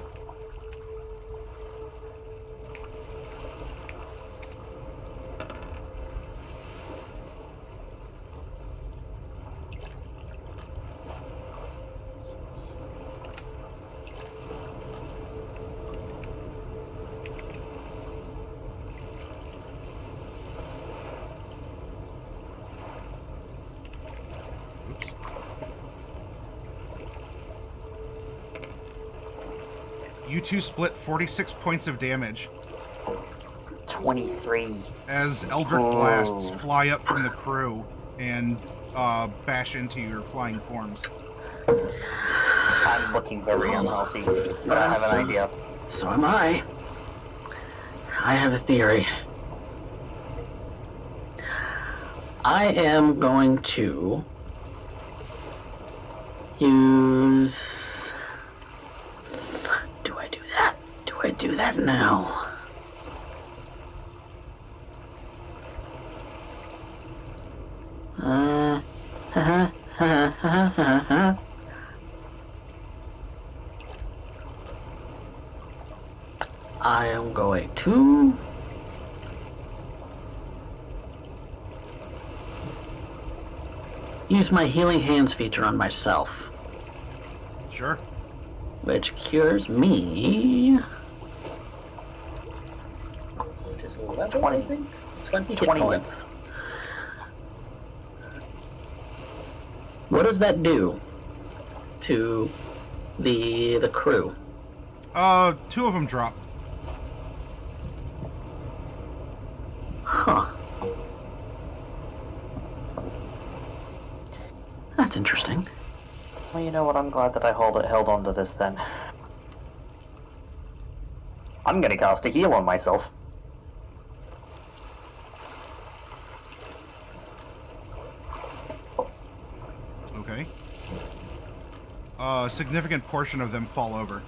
B: You two split 46 points of damage
D: 23.
B: as Eldritch Blasts fly up from the crew and bash into your flying forms.
D: I'm looking very unhealthy, but I have an idea.
C: So am I. I have a theory. I am going to use... Do I do that? Do I do that now? I am going to use my Healing Hands feature on myself,
B: Sure.
C: which cures me.
D: 20.
C: 20 hit
D: 20.
C: points. What does that do to the crew?
B: 2 of them drop.
C: Huh. That's interesting.
D: Well, you know what? I'm glad that I held on to this then. I'm gonna cast a heal on myself.
B: Okay. A significant portion of them fall over.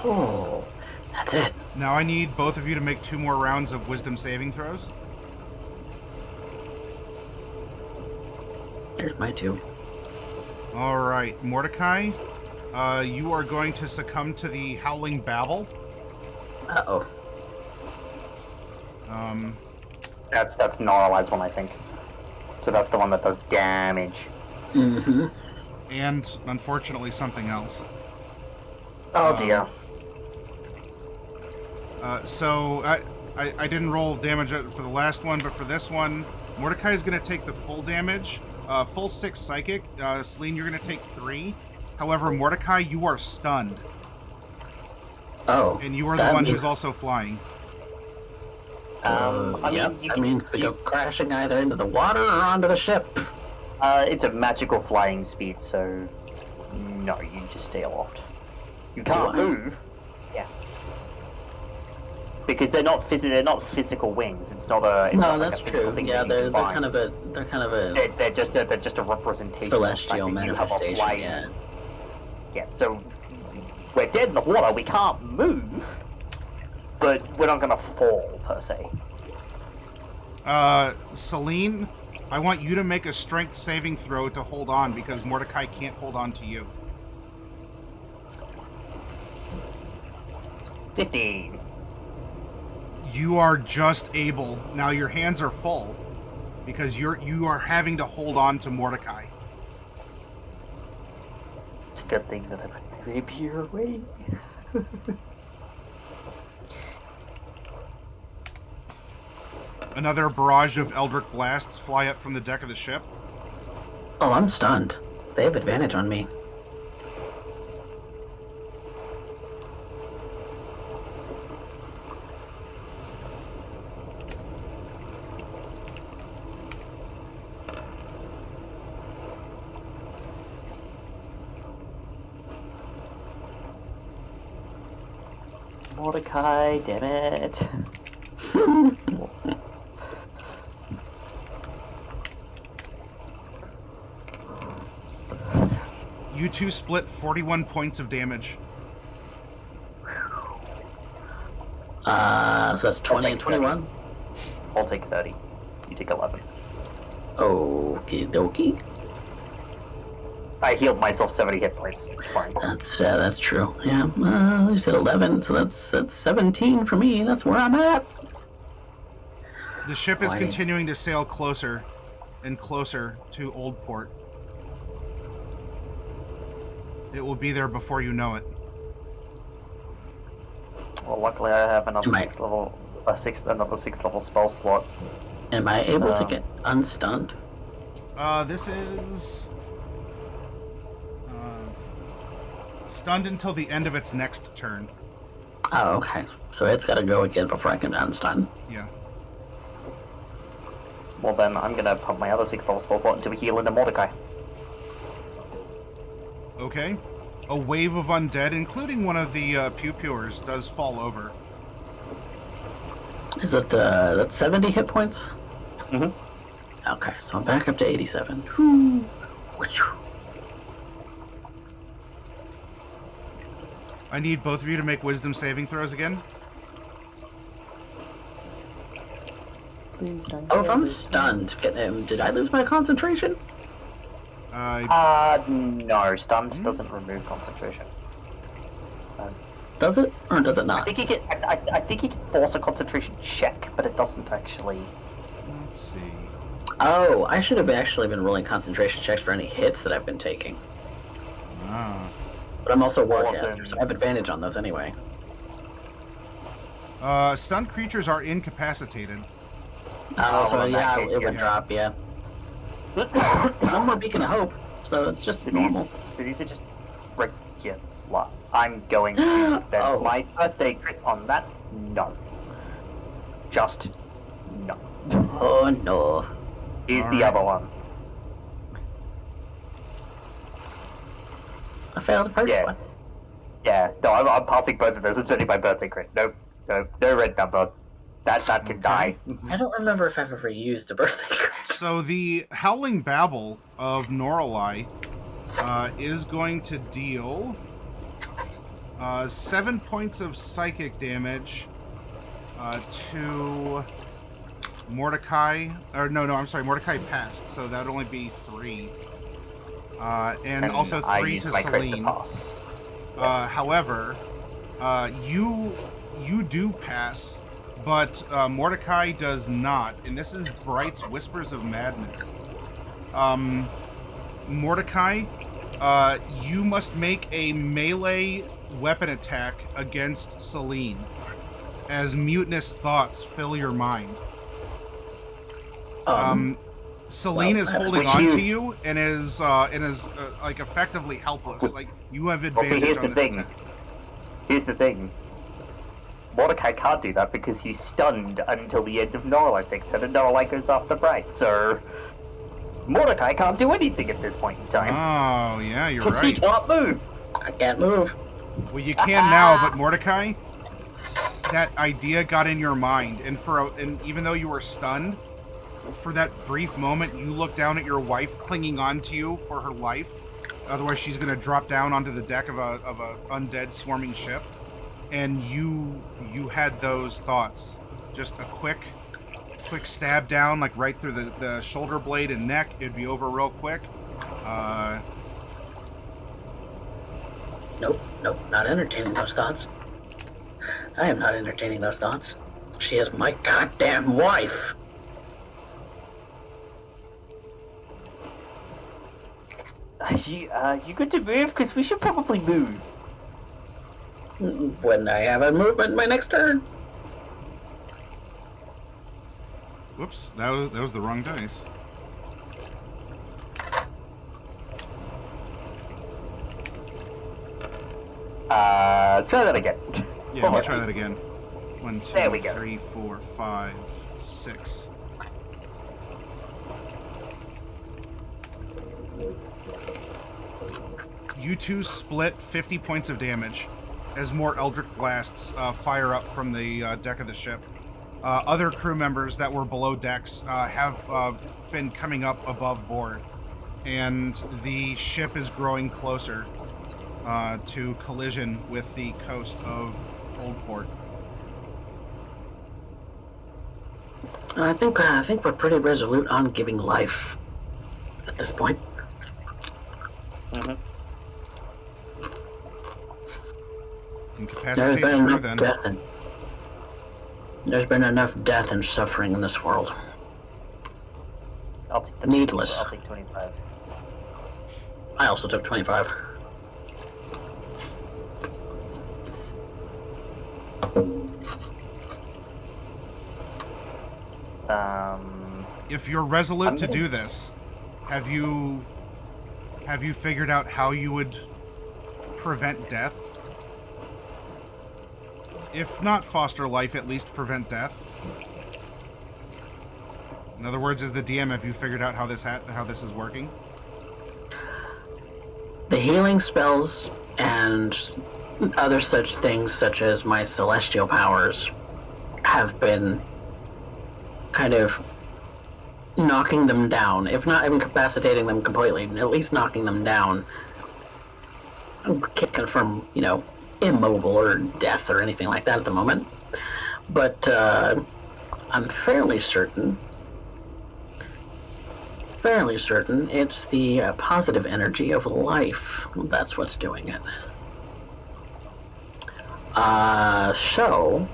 C: Oh, that's it.
B: Now I need both of you to make 2 more rounds of wisdom saving throws.
C: There's my 2.
B: Alright, Mordecai, you are going to succumb to the Howling Babble.
C: Uh-oh.
D: That's Gnarli's one, I think. So that's the one that does damage.
C: Mm-hmm.
B: And unfortunately, something else.
D: Oh dear.
B: So I didn't roll damage for the last one, but for this one, Mordecai is going to take the full damage. Full 6 psychic. Celine, you're going to take 3. However, Mordecai, you are stunned.
C: Oh.
B: And you are the one who's also flying.
C: That means we go crashing either into the water or onto the ship.
D: It's a magical flying speed, so no, you just stay aloft. You can't move. Yeah. Because they're not physical wings. It's not a.
C: No, that's true. Yeah, they're kind of a.
D: They're just a representation.
C: Celestial
D: of the fact that you have a
C: manifestation.
D: flying.
C: Yeah.
D: Yeah. So we're dead in the water. We can't move, but we're not gonna fall per se.
B: Celine, I want you to make a strength saving throw to hold on because Mordecai can't hold on to you.
D: 15.
B: You are just able. Now your hands are full because you are having to hold on to Mordecai.
D: It's a good thing that I put my rapier away.
B: Another barrage of Eldritch blasts fly up from the deck of the ship.
C: Oh, I'm stunned. They have advantage on me.
D: Mordecai, damn it.
B: You two split 41 points of damage.
C: So that's 20 and 21?
D: I'll take 30. You take 11.
C: Okie dokie.
D: I healed myself 70 hit points. It's fine.
C: That's true. Yeah, you said 11, so that's 17 for me. That's where I'm at.
B: The ship is
C: Why?
B: continuing to sail closer and closer to Old Port. It will be there before you know it.
D: Well, luckily I have another
C: Am I-
D: another 6th level spell slot.
C: Am I able to get unstunned?
B: This is stunned until the end of its next turn.
C: Oh, okay. So it's got to go again before I can unstun.
B: Yeah.
D: Well then, I'm gonna pump my other 6th level spell slot into a heal into Mordecai.
B: Okay. A wave of undead, including one of the pew-pewers, does fall over.
C: Is it, that's 70 hit points?
D: Mm-hmm.
C: Okay, so I'm back up to 87. Whew.
B: I need both of you to make wisdom saving throws again.
D: Please don't.
C: Oh, if I'm stunned, did I lose my concentration?
D: No, stunned doesn't remove concentration.
C: Does it, or does it
D: I
C: not?
D: think you can. I think you can force a concentration check, but it doesn't actually.
B: Let's see.
C: Oh, I should have actually been rolling concentration checks for any hits that I've been taking.
B: Ah.
C: But I'm also
D: Well,
C: warcaster,
D: then-
C: so I have advantage on those anyway.
B: Stunned creatures are incapacitated.
C: Oh, so
D: well, in that
C: yeah,
D: case,
C: it would
D: yes.
C: drop, yeah. No more beacon of hope, so it's just normal.
D: So these are just regular. I'm going to bet
C: Oh.
D: my birthday crit on that. No. Just no.
C: Oh no.
D: Here's
B: All
D: the
B: right.
D: other one.
C: I failed the first
D: Yeah.
C: one.
D: Yeah, no, I'm passing both of those. I'm setting my birthday crit. No red number. That can die.
C: I don't remember if I've ever used a birthday card.
B: So the Howling Babble of Noralai is going to deal 7 points of psychic damage to Mordecai. Or no, I'm sorry, Mordecai passed, so that would only be 3. And also
D: I
B: 3
D: used
B: to
D: my crit to
B: Celine.
D: pass.
B: However, you do pass but Mordecai does not. And this is Bright's Whispers of Madness. Mordecai, you must make a melee weapon attack against Celine as mutinous thoughts fill your mind. Celine is holding on to you and is like effectively helpless. Like you have advantage
D: here's
B: on
D: the
B: this
D: thing.
B: attack.
D: Here's the thing. Mordecai can't do that because he's stunned until the end of Norlight takes turn and Norlight goes off the bright, so Mordecai can't do anything at this point in time.
B: Oh, yeah, you're
D: Because he
B: right.
D: can't move.
C: I can't move.
B: Well, you can now, but Mordecai, that idea got in your mind, and even though you were stunned, for that brief moment, you look down at your wife clinging onto you for her life. Otherwise, she's going to drop down onto the deck of a undead swarming ship. And you had those thoughts. Just a quick stab down, like right through the shoulder blade and neck. It'd be over real quick.
C: Nope, not entertaining those thoughts. I am not entertaining those thoughts. She is my goddamn wife.
D: You good to move? Because we should probably move.
C: When I have a movement my next turn.
B: Whoops, that was the wrong dice.
D: Try that again.
B: Yeah, we'll try that again. 1, 2,
D: There we go.
B: 3, 4, 5, 6. You two split 50 points of damage as more Eldritch Blasts fire up from the deck of the ship. Other crew members that were below decks have been coming up above board, and the ship is growing closer to collision with the coast of Oldport.
C: I think we're pretty resolute on giving life at this point.
D: Mm-hmm.
C: There's
B: Incapacitate
C: been
B: the crew,
C: enough
B: then.
C: death there's been enough death and suffering in this world.
D: I'll take the
C: Needless.
D: I'll take 25.
C: I also took 25.
B: If you're resolute to do this, have you figured out how you would prevent death? If not foster life, at least prevent death. In other words, as the DM, have you figured out how this is working?
C: The healing spells and other such things, such as my celestial powers, have been kind of knocking them down, if not incapacitating them completely, at least knocking them down. I can't confirm, immobile or death or anything like that at the moment, but I'm fairly certain it's the positive energy of life that's what's doing it. So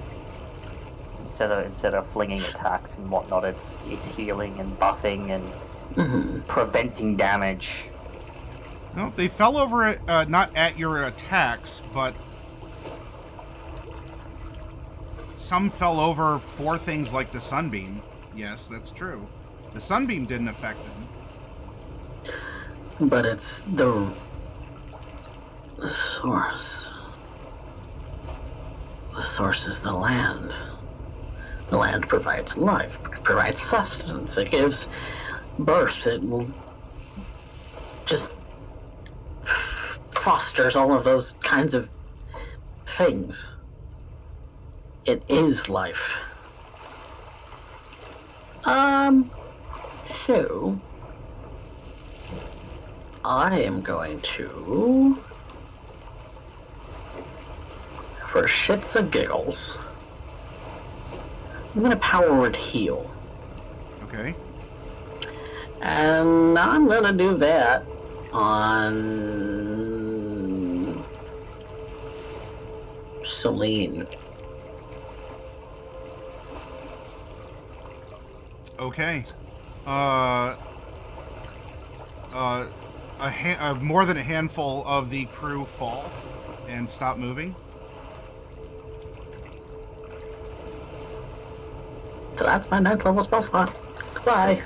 D: Instead of flinging attacks and whatnot, it's healing and buffing and preventing damage.
B: No, they fell over not at your attacks, but some fell over for things like the sunbeam. Yes, that's true. The sunbeam didn't affect them.
C: but it's the source. The source is the land. The land provides life, provides sustenance, it gives birth, it will just fosters all of those kinds of things. It is life. So I am going to, for shits and giggles, I'm going to power word heal.
B: Okay.
C: And I'm going to do that on Celine.
B: Okay. More than a handful of the crew fall and stop moving.
C: So that's my 9th level spell slot. Goodbye.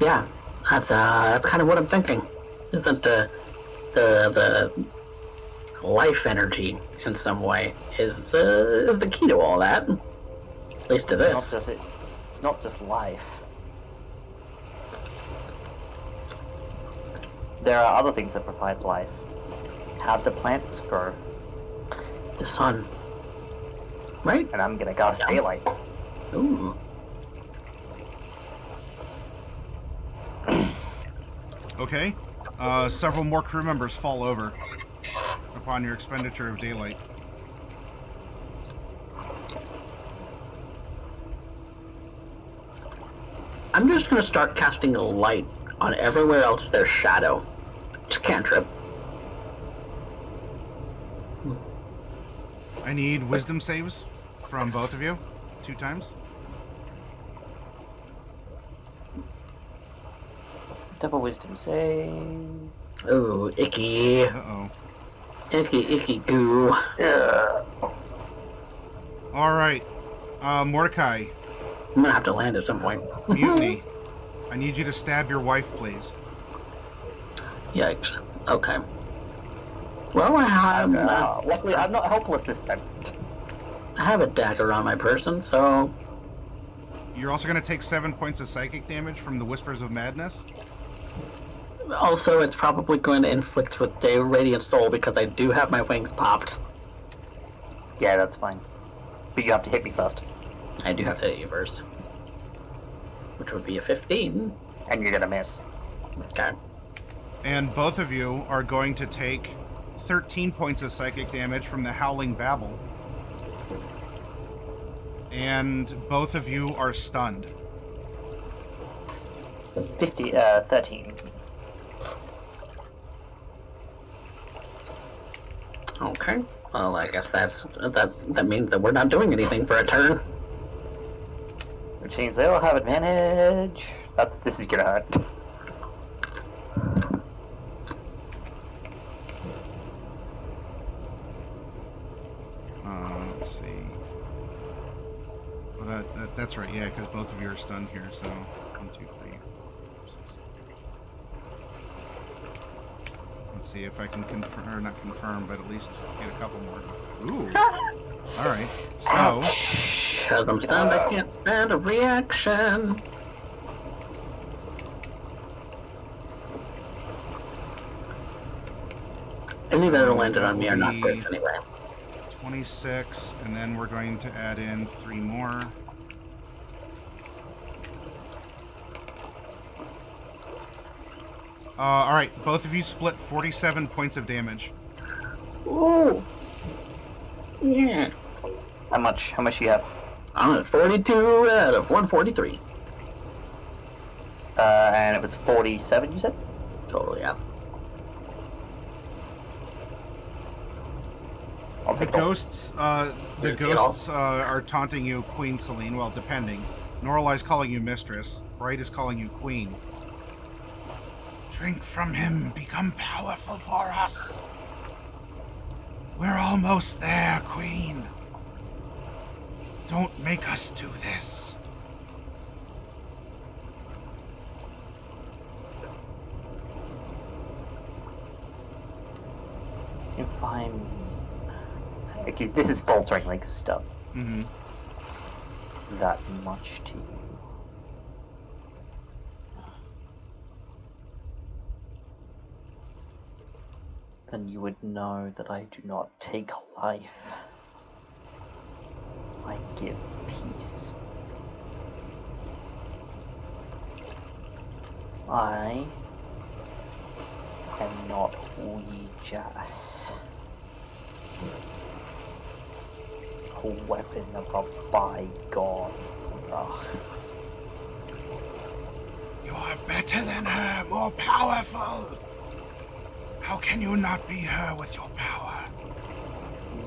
C: Yeah, that's kind of what I'm thinking. Is that the life energy in some way is the key to all that? At least to this.
D: It's not just life. There are other things that provide life. How do plants grow?
C: The sun. Right?
D: And I'm gonna cast daylight.
C: Ooh.
B: Okay. Several more crew members fall over upon your expenditure of daylight.
C: I'm just gonna start casting a light on everywhere else there's shadow. It's a cantrip.
B: I need wisdom saves from both of you. 2 times.
D: Double wisdom save.
C: Ooh, icky.
B: Uh-oh.
C: Icky goo.
D: Yeah.
B: Alright. Mordecai.
C: I'm gonna have to land at some point.
B: Mutiny. I need you to stab your wife, please.
C: Yikes. Okay. Well,
D: Luckily, I'm not helpless this time.
C: I have a dagger on my person, so
B: You're also going to take 7 points of psychic damage from the Whispers of Madness.
C: also it's probably going to inflict with the Radiant Soul because I do have my wings popped.
D: Yeah, that's fine. But you have to hit me first.
C: I do have to hit you first. Which would be a 15.
D: And you're gonna miss.
C: Okay.
B: And both of you are going to take 13 points of psychic damage from the Howling Babble. And both of you are stunned.
D: 13.
C: Okay. Well, I guess that means that we're not doing anything for a turn.
D: Which means they'll have advantage. This is gonna hurt.
B: Let's see. Well, that's right, yeah, because both of you are stunned here, so 1, 2, 3, 4, 6. Let's see if I can confirm, or not confirm, but at least get a couple more. Ooh. Alright, so...
C: Because I'm stunned, I can't stand a reaction. Any that are landed on me are not crits anyway.
B: 26, and then we're going to add in 3 more. Alright, both of you split 47 points of damage.
C: Ooh. Yeah.
D: How much do you have?
C: I'm at 42 out of 143.
D: And it was 47, you said?
C: Total, yeah.
D: I'll
B: The
D: take it all.
B: ghosts,
C: Take it all.
B: are taunting you, Queen Celine. Well, depending. Norlai's calling you Mistress. Bright is calling you Queen. Drink from him. Become powerful for us. We're almost there, Queen. Don't make us do this.
D: If I'm... Okay, this is faltering like stuff.
B: Mm-hmm.
D: That much to you. Then you would know that I do not take life. I give peace. I am not Ouijas. A weapon of a bygone era.
B: You're better than her, more powerful. How can you not be her with your power?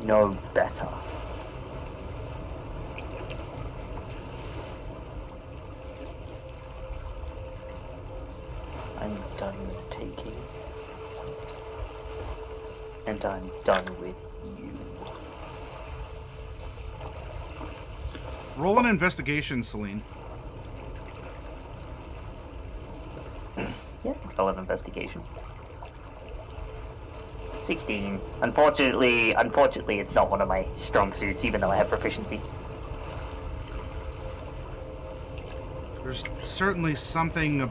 D: No better. I'm done with taking. And I'm done with you.
B: Roll an investigation, Celine.
D: Yeah, roll an investigation. 16. Unfortunately, it's not one of my strong suits, even though I have proficiency.
B: There's certainly something. The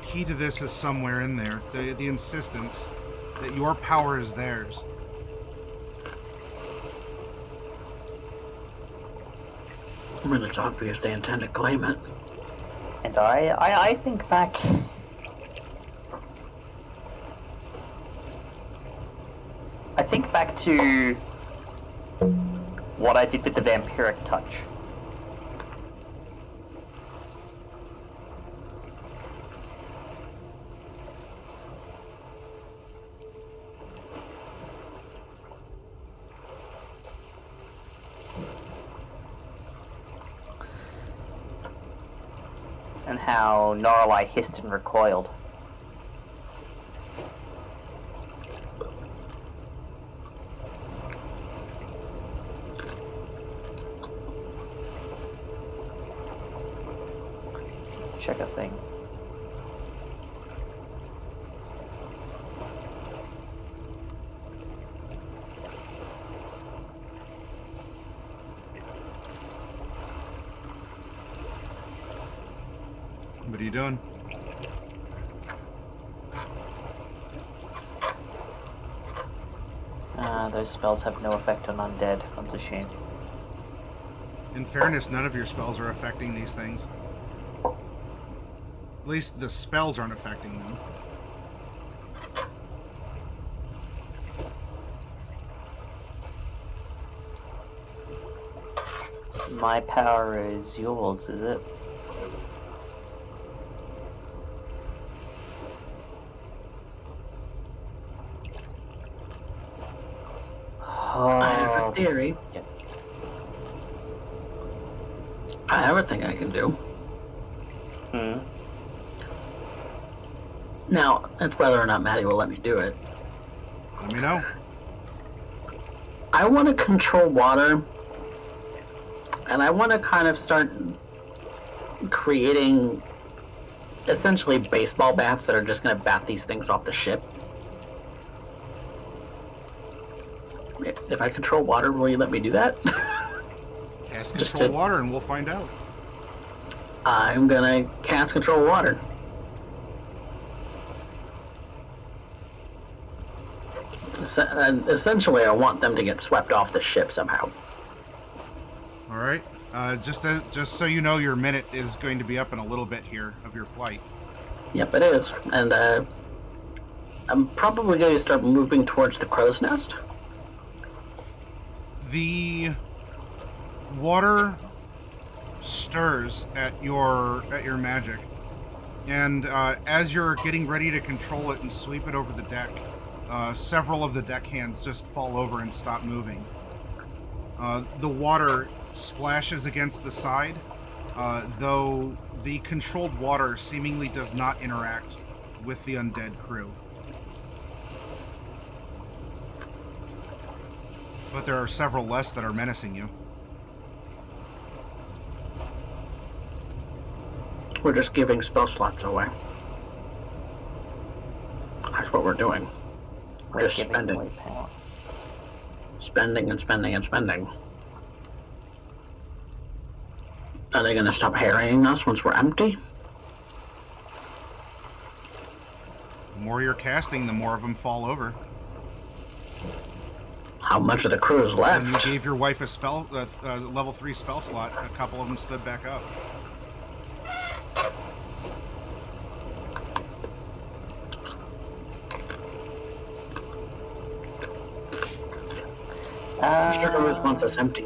B: key to this is somewhere in there. The insistence that your power is theirs.
C: I mean, it's obvious they intend to claim it.
D: And I think back. I think back to what I did with the vampiric touch. And how Norlai hissed and recoiled. Check a thing.
B: What are you doing?
D: Those spells have no effect on undead. That's a shame.
B: In fairness, none of your spells are affecting these things. At least the spells aren't affecting them.
D: My power is yours, is it?
C: I have a theory.
D: Yeah.
C: I have a thing I can do.
D: Hmm.
C: Now, it's whether or not Maddie will let me do it.
B: Let me know.
C: I want to control water, and I want to kind of start creating essentially baseball bats that are just going to bat these things off the ship. If I control water, will you let me do that?
B: Cast
C: Just
B: control
C: to-
B: water and we'll find out.
C: I'm going to cast control water. And essentially, I want them to get swept off the ship somehow.
B: All right. Just so you know, your minute is going to be up in a little bit here of your flight.
C: Yep, it is. And I'm probably going to start moving towards the crow's nest.
B: The water stirs at your magic, and as you're getting ready to control it and sweep it over the deck, several of the deckhands just fall over and stop moving. The water splashes against the side, though the controlled water seemingly does not interact with the undead crew. But there are several less that are menacing you.
C: We're just giving spell slots away. That's what we're doing. We're just
D: Giving
C: spending.
D: away power.
C: Spending and spending and spending. Are they going to stop harrying us once we're empty?
B: The more you're casting, the more of them fall over.
C: How much of the crew is
B: When you
C: left?
B: gave your wife a level 3 spell slot, a couple of them stood back up.
C: Sugar is once us empty.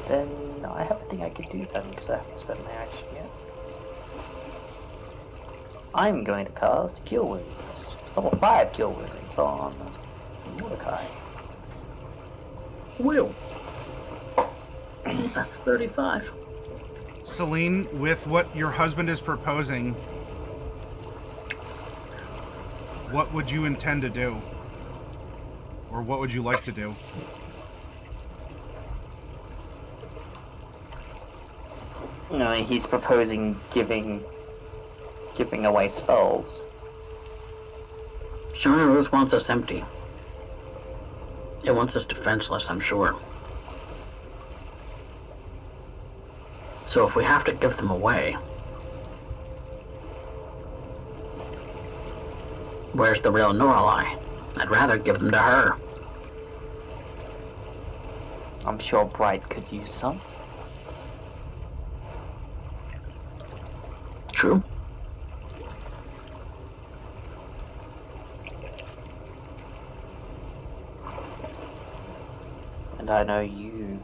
D: Then I have a thing I could do then because I haven't spent my action yet. I'm going to cast Cure Wounds. Level 5 Cure Wounds on Mordecai.
C: Will. That's 35.
B: Celine, with what your husband is proposing, what would you intend to do? Or what would you like to do?
D: No, he's proposing giving away spells.
C: Shona Ruth wants us empty. It wants us defenseless, I'm sure. So if we have to give them away, where's the real Norlai? I'd rather give them to her.
D: I'm sure Bright could use some.
C: True.
D: And I know you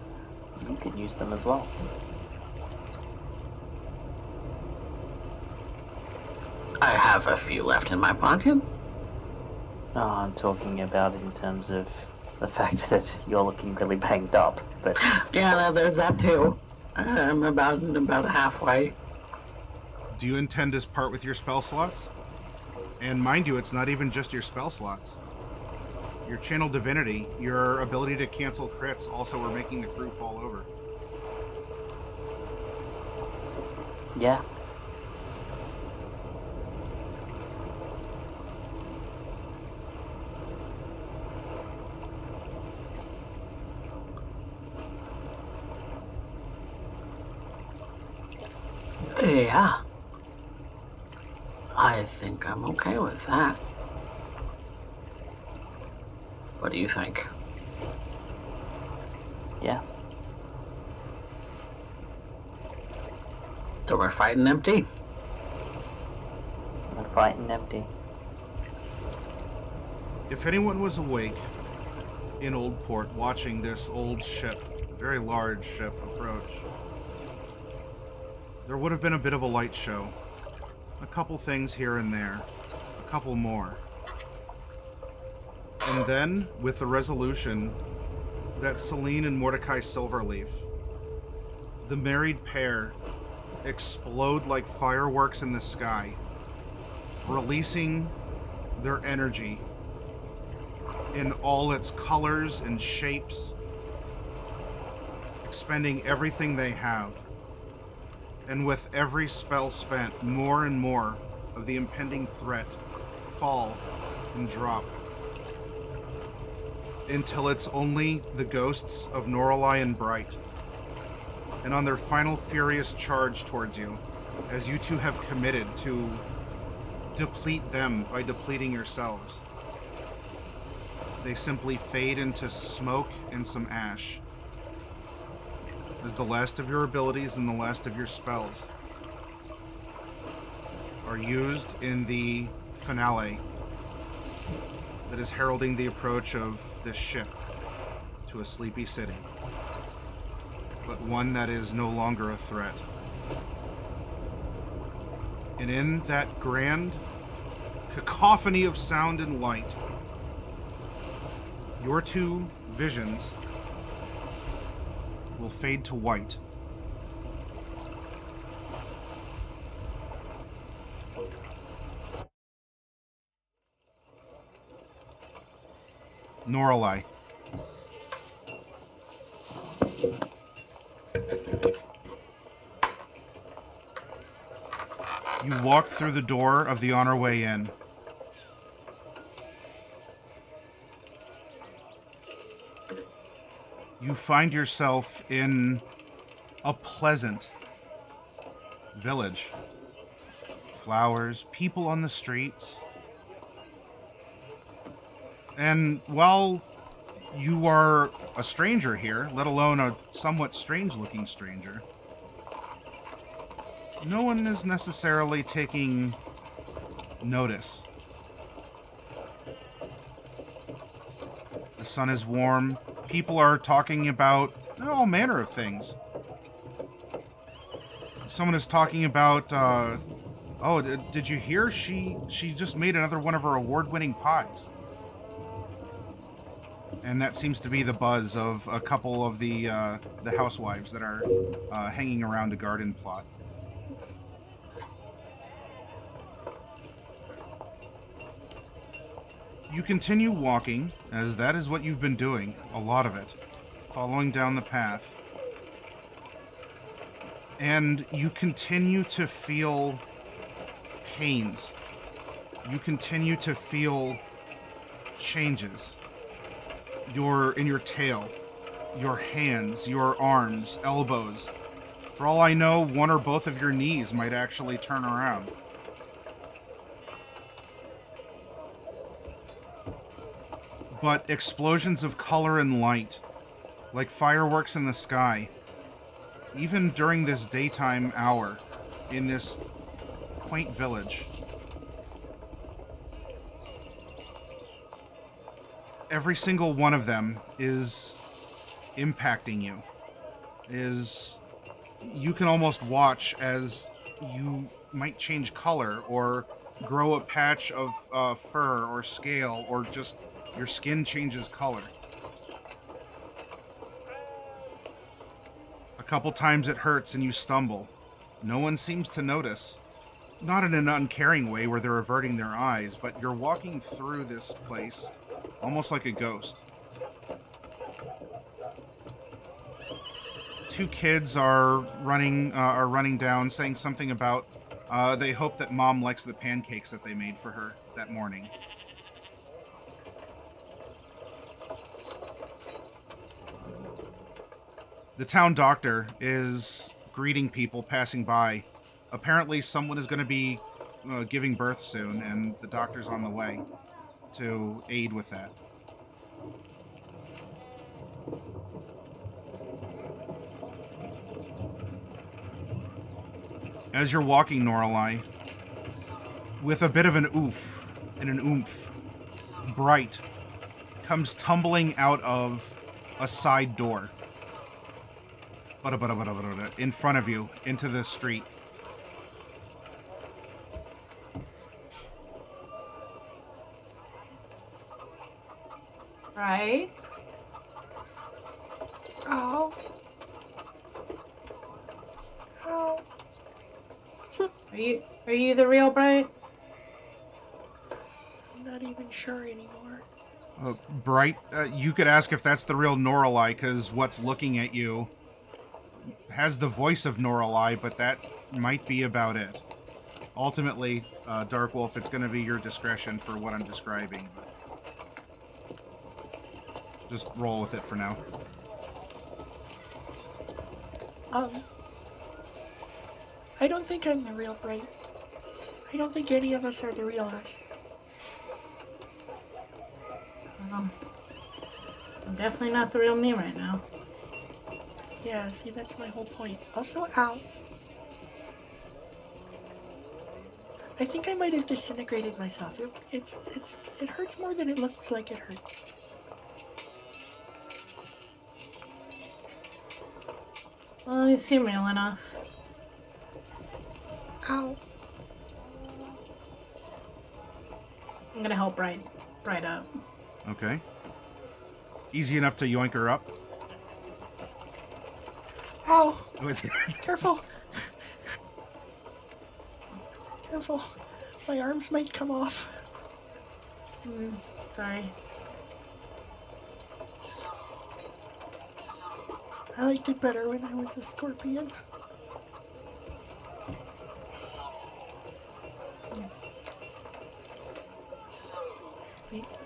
D: can use them as well.
C: I have a few left in my pocket.
D: No, I'm talking about in terms of the fact that you're looking really banged up, but
C: Yeah, there's that too. I'm about halfway.
B: Do you intend to part with your spell slots? And mind you, it's not even just your spell slots. Your channel divinity, your ability to cancel crits also are making the crew fall over.
D: yeah.
C: Yeah. I think I'm okay with that. What do you think?
D: Yeah.
C: So we're fighting empty?
D: We're fighting empty.
B: If anyone was awake in Old Port watching this old ship, very large ship, approach, there would have been a bit of a light show. A couple things here and there. A couple more. And then, with the resolution that Celine and Mordecai Silverleaf, the married pair, explode like fireworks in the sky, releasing their energy in all its colors and shapes, expending everything they have. And with every spell spent, more and more of the impending threat fall and drop. Until it's only the ghosts of Norlai and Bright. And on their final furious charge towards you, as you two have committed to deplete them by depleting yourselves, they simply fade into smoke and some ash. As the last of your abilities and the last of your spells are used in the finale that is heralding the approach of this ship to a sleepy city, but one that is no longer a threat. And in that grand cacophony of sound and light, your two visions will fade to white. Norlai. You walk through the door of the On Our Way Inn. You find yourself in a pleasant village. Flowers, people on the streets. And while you are a stranger here, let alone a somewhat strange-looking stranger, no one is necessarily taking notice. The sun is warm. People are talking about all manner of things. Someone is talking about Oh, did you hear? She just made another one of her award-winning pies. And that seems to be the buzz of a couple of the housewives that are hanging around a garden plot. You continue walking, as that is what you've been doing, a lot of it, following down the path. And you continue to feel pains. You continue to feel changes. In your tail, your hands, your arms, elbows. For all I know, one or both of your knees might actually turn around. But explosions of color and light, like fireworks in the sky, even during this daytime hour, in this quaint village, every single one of them is impacting you. You can almost watch as you might change color or grow a patch of fur or scale, or just your skin changes color. A couple times it hurts and you stumble. No one seems to notice. Not in an uncaring way where they're averting their eyes, but you're walking through this place almost like a ghost. Two kids are running down, saying something about they hope that Mom likes the pancakes that they made for her that morning. The town doctor is greeting people passing by. Apparently someone is going to be giving birth soon, and the doctor's on the way to aid with that. As you're walking, Norelai, with a bit of an oof and an oomph, Bright comes tumbling out of a side door in front of you into the street.
E: Right?
A: Oh. Oh.
E: Are you the real Bright?
A: I'm not even sure anymore.
B: Bright, you could ask if that's the real Norelai, because what's looking at you has the voice of Norelai, but that might be about it. Ultimately, Dark Wolf, it's going to be your discretion for what I'm describing. But just roll with it for now.
A: I don't think I'm the real Bright. I don't think any of us are the real us.
E: I'm definitely not the real me right now.
A: Yeah, see, that's my whole point. Also, ow. I think I might have disintegrated myself. It hurts more than it looks like it hurts.
E: Well, you seem real enough.
A: Ow.
E: I'm gonna help Bright up.
B: Okay. Easy enough to yoink her up.
A: Ow. Careful. Careful. My arms might come off.
E: Sorry.
A: I liked it better when I was a scorpion.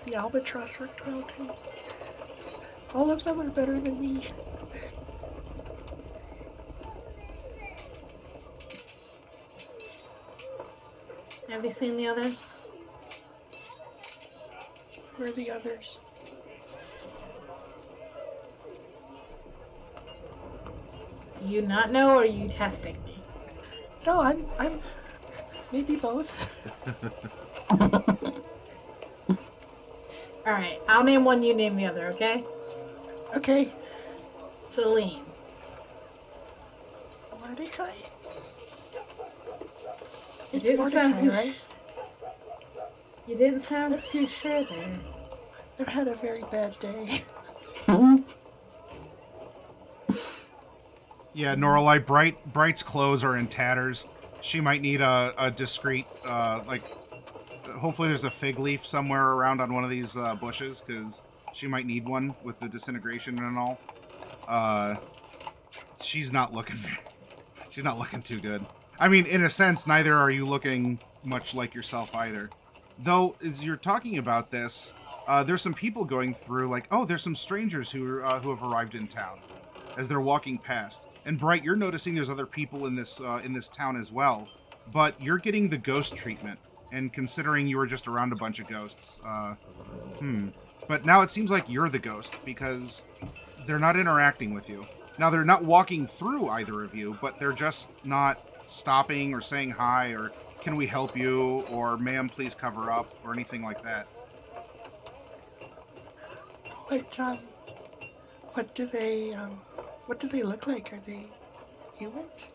A: The albatross worked well too. All of them are better than me.
E: Have you seen the others?
A: Where are the others?
E: Do you not know, or are you testing me?
A: No, I'm maybe both.
E: Alright, I'll name one, you name the other, okay?
A: Okay.
E: Celine.
A: Mordecai? It's
E: didn't sound
A: Mordecai,
E: too
A: right?
E: You didn't sound too sure there.
A: I've had a very bad day.
B: Yeah, Norlai, Bright's clothes are in tatters. She might need a discreet, hopefully there's a fig leaf somewhere around on one of these bushes, because she might need one with the disintegration and all. She's not looking she's not looking too good. I mean, in a sense, neither are you looking much like yourself either. Though, as you're talking about this, there's some people going through, like, oh, there's some strangers who have arrived in town as they're walking past. And Bright, you're noticing there's other people in this town as well, but you're getting the ghost treatment. And considering you were just around a bunch of ghosts, But now it seems like you're the ghost because they're not interacting with you. Now they're not walking through either of you, but they're just not stopping or saying hi or can we help you or ma'am please cover up or anything like that.
A: What do they look like? Are they humans?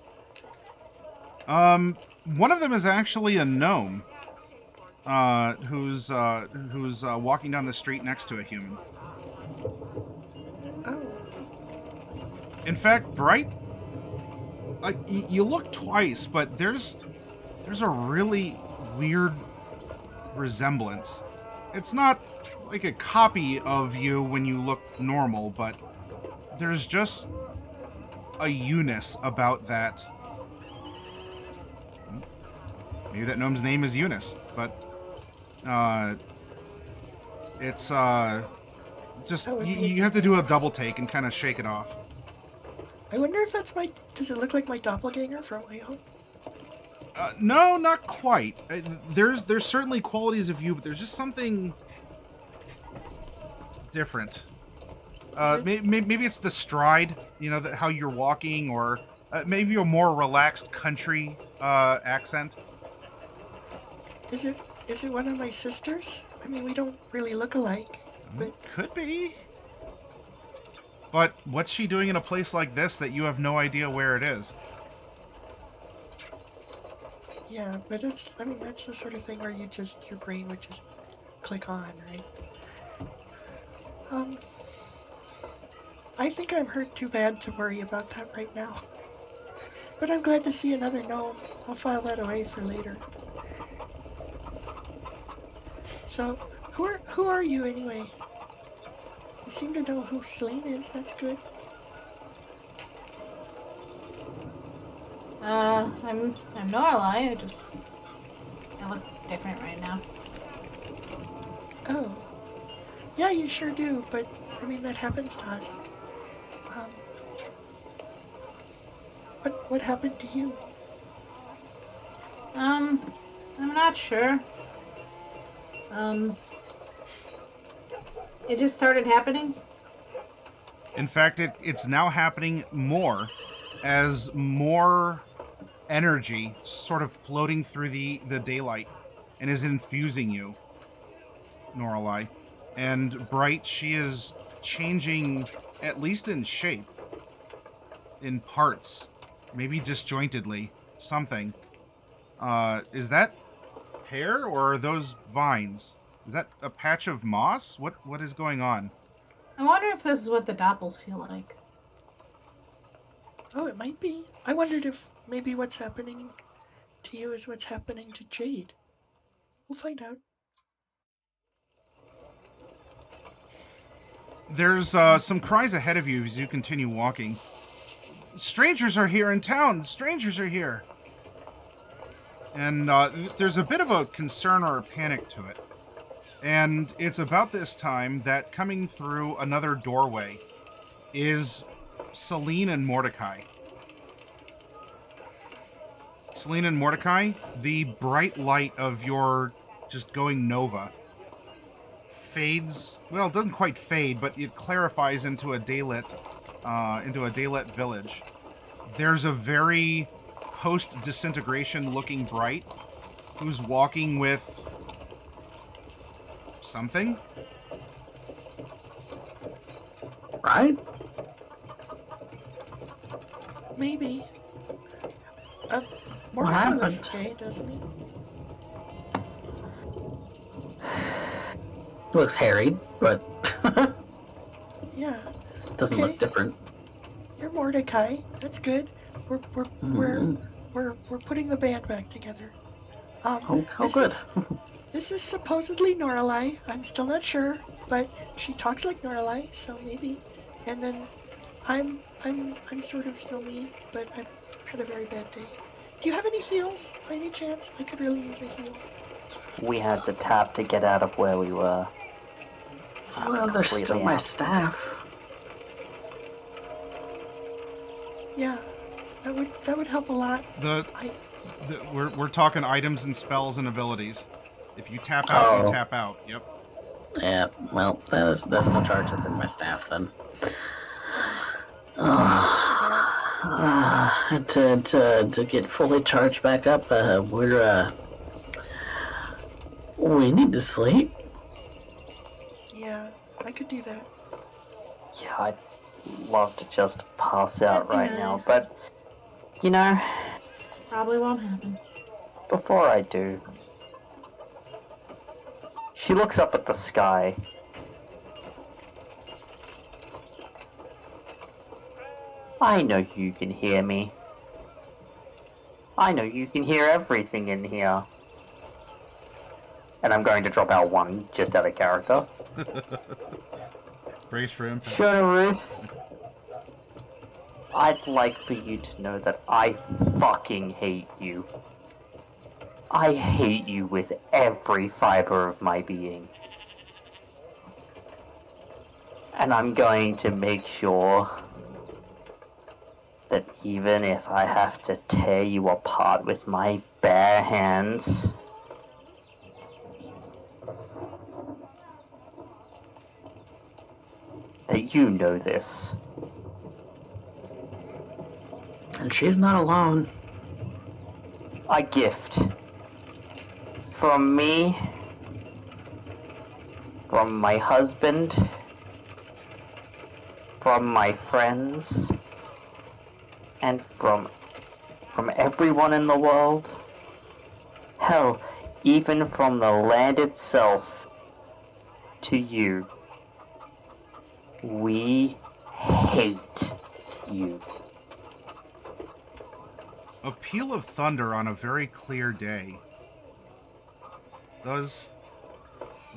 B: One of them is actually a gnome, who's walking down the street next to a human.
A: Oh,
B: In fact, Bright, you look twice, but there's a really weird resemblance. It's not like a copy of you when you look normal, but there's just a Eunice about that. Maybe that gnome's name is Eunice, but it's just you have to do a double take and kind of shake it off.
A: I wonder if that's my. Does it look like my doppelganger from way home?
B: No, not quite. There's certainly qualities of you, but there's just something different. Maybe it's the stride, how you're walking, or maybe a more relaxed country accent.
A: Is it one of my sisters? I mean, we don't really look alike, but
B: Could be. But what's she doing in a place like this that you have no idea where it is?
A: yeah, but that's the sort of thing where your brain would just click on, right? I think I'm hurt too bad to worry about that right now. But I'm glad to see another gnome. I'll file that away for later. So, who are you anyway? You seem to know who Celine is. That's good.
E: I'm Norlai. I look different right now.
A: Oh, yeah, you sure do. But I mean, that happens to us. What happened to you?
E: I'm not sure. It just started happening.
B: In fact, it's now happening more as more energy sort of floating through the daylight and is infusing you, Norlai. And Bright, she is changing, at least in shape, in parts, maybe disjointedly, something. Is that hair or are those vines? Is that a patch of moss? What is going on?
E: I wonder if this is what the doppels feel like.
A: Oh, it might be. I wondered if maybe what's happening to you is what's happening to Jade. We'll find out.
B: There's some cries ahead of you as you continue walking. Strangers are here in town. Strangers are here. And there's a bit of a concern or a panic to it. And it's about this time that coming through another doorway is Celine and Mordecai. Celine and Mordecai, the bright light of your just going nova fades. Well, it doesn't quite fade, but it clarifies into a daylit village. There's a very post-disintegration looking Bright who's walking with something.
C: Right?
A: Maybe. Mordecai looks
C: happened?
A: okay, doesn't he?
C: He looks harried, but
A: Yeah.
C: doesn't
A: Okay.
C: look different.
A: You're Mordecai. That's good. We're
C: Mm,
A: we're putting the band back together.
C: how
A: This
C: good.
A: is supposedly Norlai. I'm still not sure, but she talks like Norlai, so maybe. And then I'm sort of still me, but I've had a very bad day. Do you have any heals by any chance? I could really use a heal.
D: We had to tap to get out of where we were.
C: Well, there's still
D: Completely
C: my
D: out.
C: staff.
A: Yeah, that would help a lot. I
B: We're talking items and spells and abilities. If you tap out, you
C: Oh.
B: tap out. Yep.
C: Yeah, well, there's no charges in my staff then. To get fully charged back up, we need to sleep.
A: yeah, I could do that.
D: Yeah, I'd love to just pass out
E: That'd be
D: right now,
E: nice.
D: but you know,
E: Probably won't happen.
D: before I do, she looks up at the sky. I know you can hear me. I know you can hear everything in here. And I'm going to drop out one just out of character.
B: Brace for impact.
D: Shona Ruth, I'd like for you to know that I fucking hate you. I hate you with every fiber of my being. And I'm going to make sure that even if I have to tear you apart with my bare hands, that you know this.
C: And she's not alone.
D: A gift from me, from my husband, from my friends, and from everyone in the world. Hell, even from the land itself to you. We hate you.
B: A peal of thunder on a very clear day does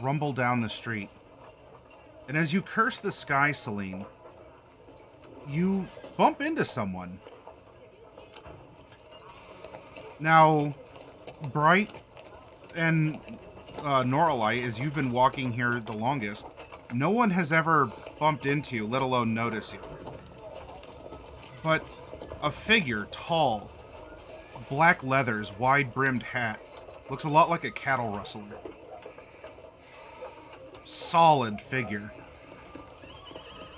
B: rumble down the street. And as you curse the sky, Celine, you bump into someone. Now, Bright and Noralite, as you've been walking here the longest, no one has ever bumped into you, let alone notice you. But a figure, tall, black leathers, wide-brimmed hat, looks a lot like a cattle rustler. Solid figure.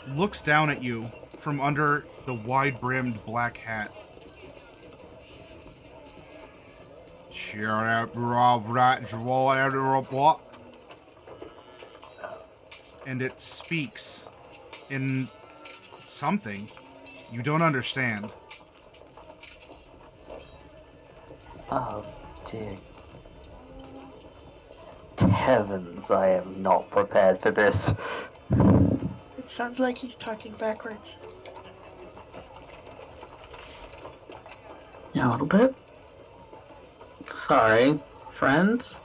B: Looks down at you from under the wide-brimmed black hat. And it speaks in something you don't understand.
D: Oh dear. Heavens, I am not prepared for this.
A: It sounds like he's talking backwards.
C: Yeah, a little bit. Sorry, friends.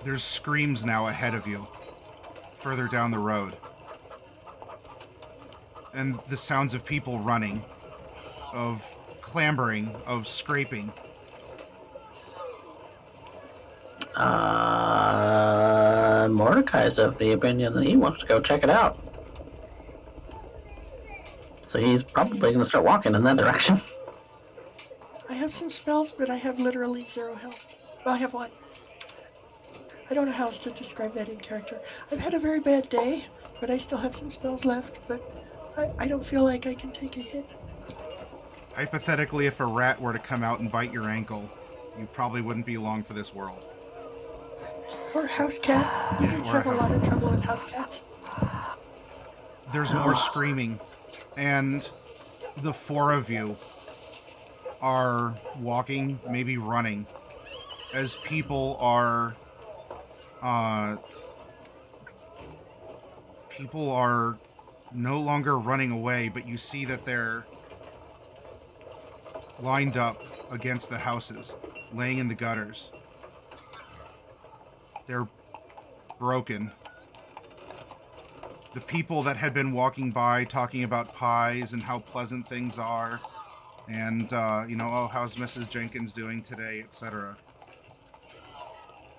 B: There's screams now ahead of you, further down the road. And the sounds of people running, of clambering, of scraping.
C: Mordecai's of the opinion that he wants to go check it out. So he's probably going to start walking in that direction.
A: I have some spells, but I have literally 0 health. Well, I have 1. I don't know how else to describe that in character. I've had a very bad day, but I still have some spells left, but I don't feel like I can take a hit.
B: Hypothetically, if a rat were to come out and bite your ankle, you probably wouldn't be long for this world.
A: Or house cat. Wizards have a lot of trouble with house cats.
B: There's more screaming, and the four of you are walking, maybe running, as people are no longer running away, but you see that they're lined up against the houses, laying in the gutters. They're broken. The people that had been walking by talking about pies and how pleasant things are, and, oh, how's Mrs. Jenkins doing today, etc.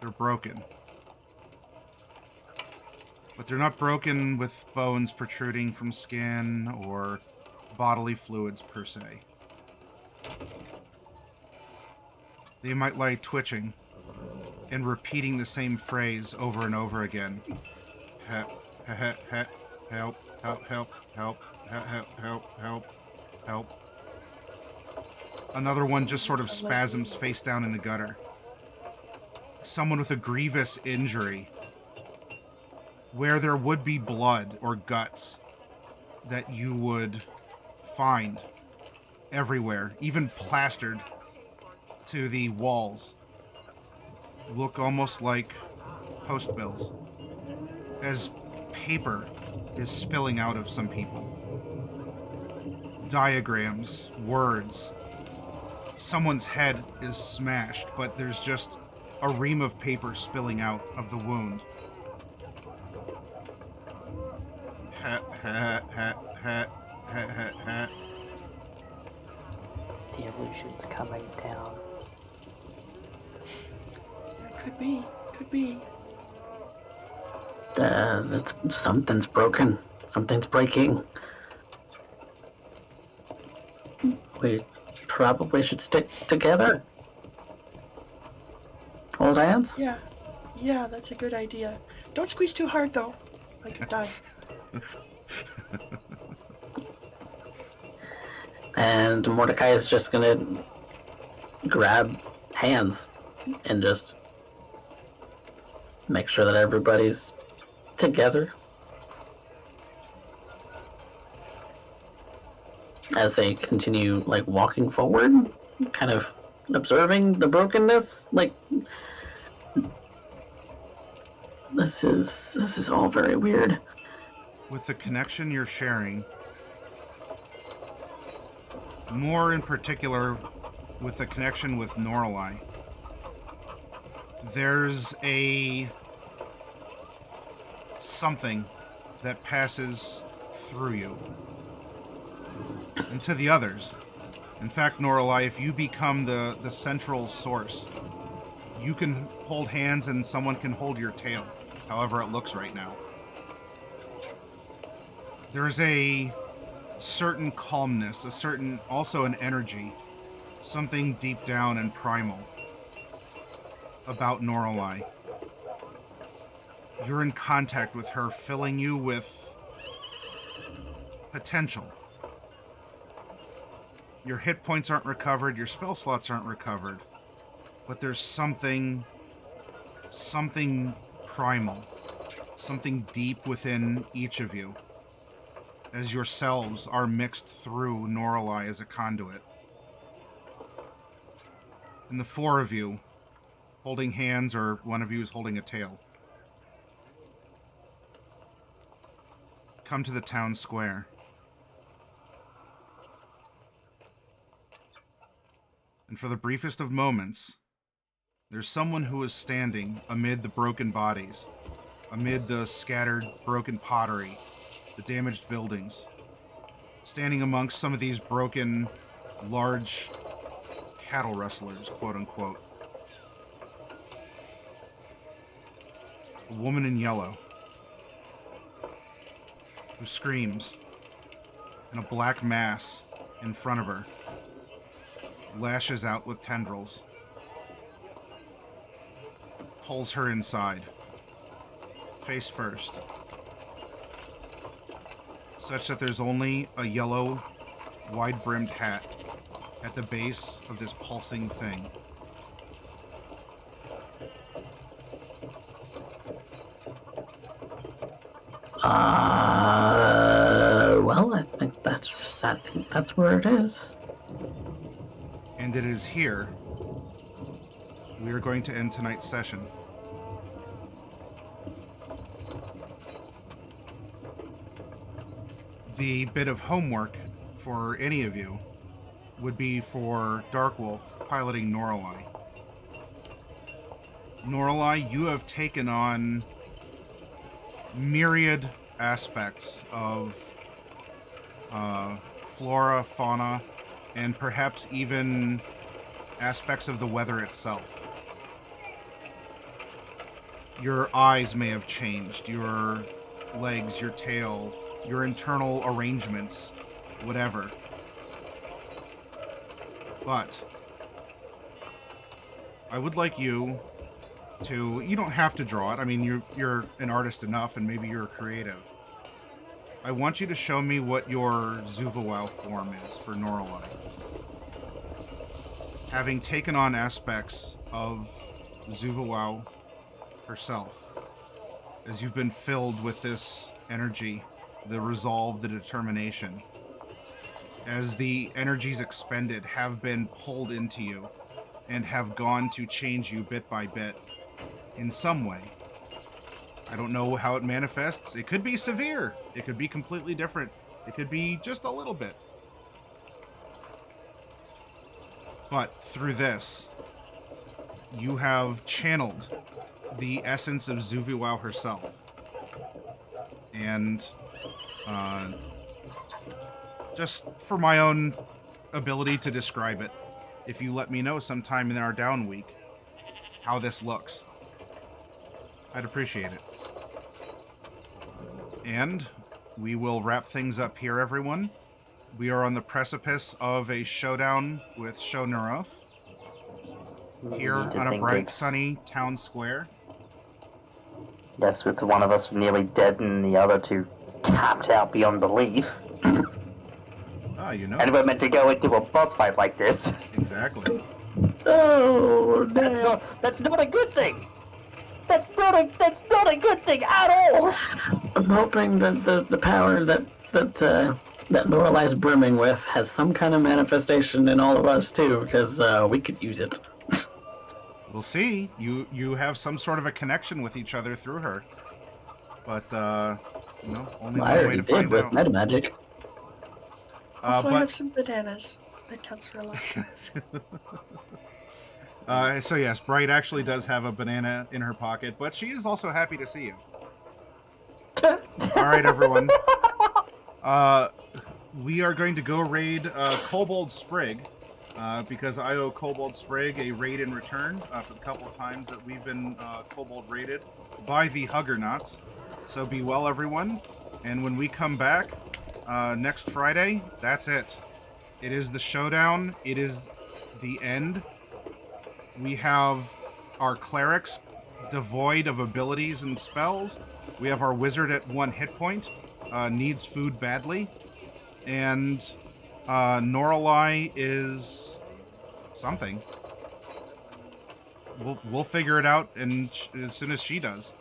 B: They're broken. But they're not broken with bones protruding from skin or bodily fluids per se. They might lie twitching and repeating the same phrase over and over again. Help, help, help, help, help, help, help, help, help. Another one just sort of spasms face down in the gutter. Someone with a grievous injury where there would be blood or guts that you would find everywhere, even plastered to the walls, look almost like post bills, as paper is spilling out of some people. Diagrams, words. Someone's head is smashed, but there's just a ream of paper spilling out of the wound.
D: The illusion's coming down.
A: Yeah, could be. Could be.
C: Something's broken. Something's breaking. We probably should stick together. Hold hands?
A: Yeah. Yeah, that's a good idea. Don't squeeze too hard, though. I could die.
C: And Mordecai is just gonna grab hands and just make sure that everybody's together as they continue walking forward, kind of observing the brokenness. This is all very weird.
B: With the connection you're sharing, more in particular with the connection with Norlai, there's something that passes through you and to the others. In fact, Norlai, if you become the central source, you can hold hands and someone can hold your tail, however it looks right now. There's a certain calmness, also an energy, something deep down and primal about Norlai. You're in contact with her, filling you with potential. Your hit points aren't recovered, your spell slots aren't recovered, but there's something primal, something deep within each of you, as yourselves are mixed through Norlai as a conduit. And the four of you, holding hands, or one of you is holding a tail, come to the town square. And for the briefest of moments, there's someone who is standing amid the broken bodies, amid the scattered broken pottery, the damaged buildings, standing amongst some of these broken, large cattle rustlers, quote unquote. A woman in yellow who screams, and a black mass in front of her lashes out with tendrils, pulls her inside, face first, such that there's only a yellow, wide-brimmed hat at the base of this pulsing thing.
C: Well, I think that's I think that's where it is.
B: And it is here we are going to end tonight's session. The bit of homework for any of you would be for Darkwolf piloting Norelai. Norelai, you have taken on myriad aspects of flora, fauna, and perhaps even aspects of the weather itself. Your eyes may have changed, your legs, your tail, your internal arrangements, whatever. But I would like you to, you don't have to draw it. I mean, you're an artist enough, and maybe you're creative. I want you to show me what your Zuvawau form is for Norelai. Having taken on aspects of Zuvawau herself, as you've been filled with this energy, the resolve, the determination, as the energies expended have been pulled into you and have gone to change you bit by bit in some way. I don't know how it manifests. It could be severe. It could be completely different. It could be just a little bit. But through this, you have channeled the essence of Zuvawau herself. And just for my own ability to describe it, if you let me know sometime in our down week how this looks, I'd appreciate it. And we will wrap things up here, everyone. We are on the precipice of a showdown with Shonuroth here on a bright, sunny town square.
D: Yes, with one of us nearly dead and the other two tapped out beyond belief.
B: Ah, you know.
D: And we're meant to go into a boss fight like this.
B: Exactly.
C: Oh, damn.
D: That's not a good thing. That's not a good thing at all.
C: I'm hoping that the power that Norelai's brimming with has some kind of manifestation in all of us too, because we could use it.
B: We'll see. You have some sort of a connection with each other through her, but only
C: I
B: one way
C: already
B: to
C: did
B: find
C: with
B: out.
C: Metamagic.
A: Also, I
B: But
A: have some bananas. That counts for a lot.
B: so yes, Bright actually does have a banana in her pocket, but she is also happy to see you. All right, everyone. We are going to go raid Kobold Sprig, because I owe Kobold Sprig a raid in return for the couple of times that we've been Kobold raided by the Huggernauts. So be well, everyone. And when we come back next Friday, that's it. It is the showdown. It is the end. We have our clerics devoid of abilities and spells. We have our wizard at 1 hit point, needs food badly. And Norelai is something. We'll figure it out as soon as she does.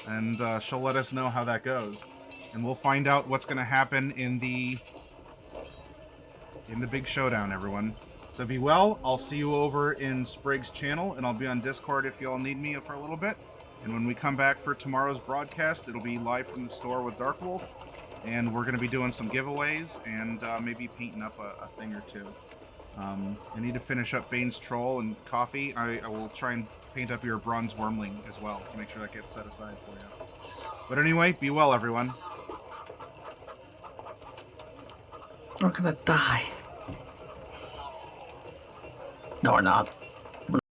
B: And she'll let us know how that goes. And we'll find out what's going to happen in the big showdown, everyone. So be well. I'll see you over in Sprig's channel, and I'll be on Discord if y'all need me for a little bit. And when we come back for tomorrow's broadcast, it'll be live from the store with Darkwolf, and we're going to be doing some giveaways and maybe painting up a thing or two. I need to finish up Bane's Troll and coffee. I will try and paint up your Bronze Wormling as well to make sure that gets set aside for you. But anyway, be well, everyone.
C: We're gonna die. No, we're not.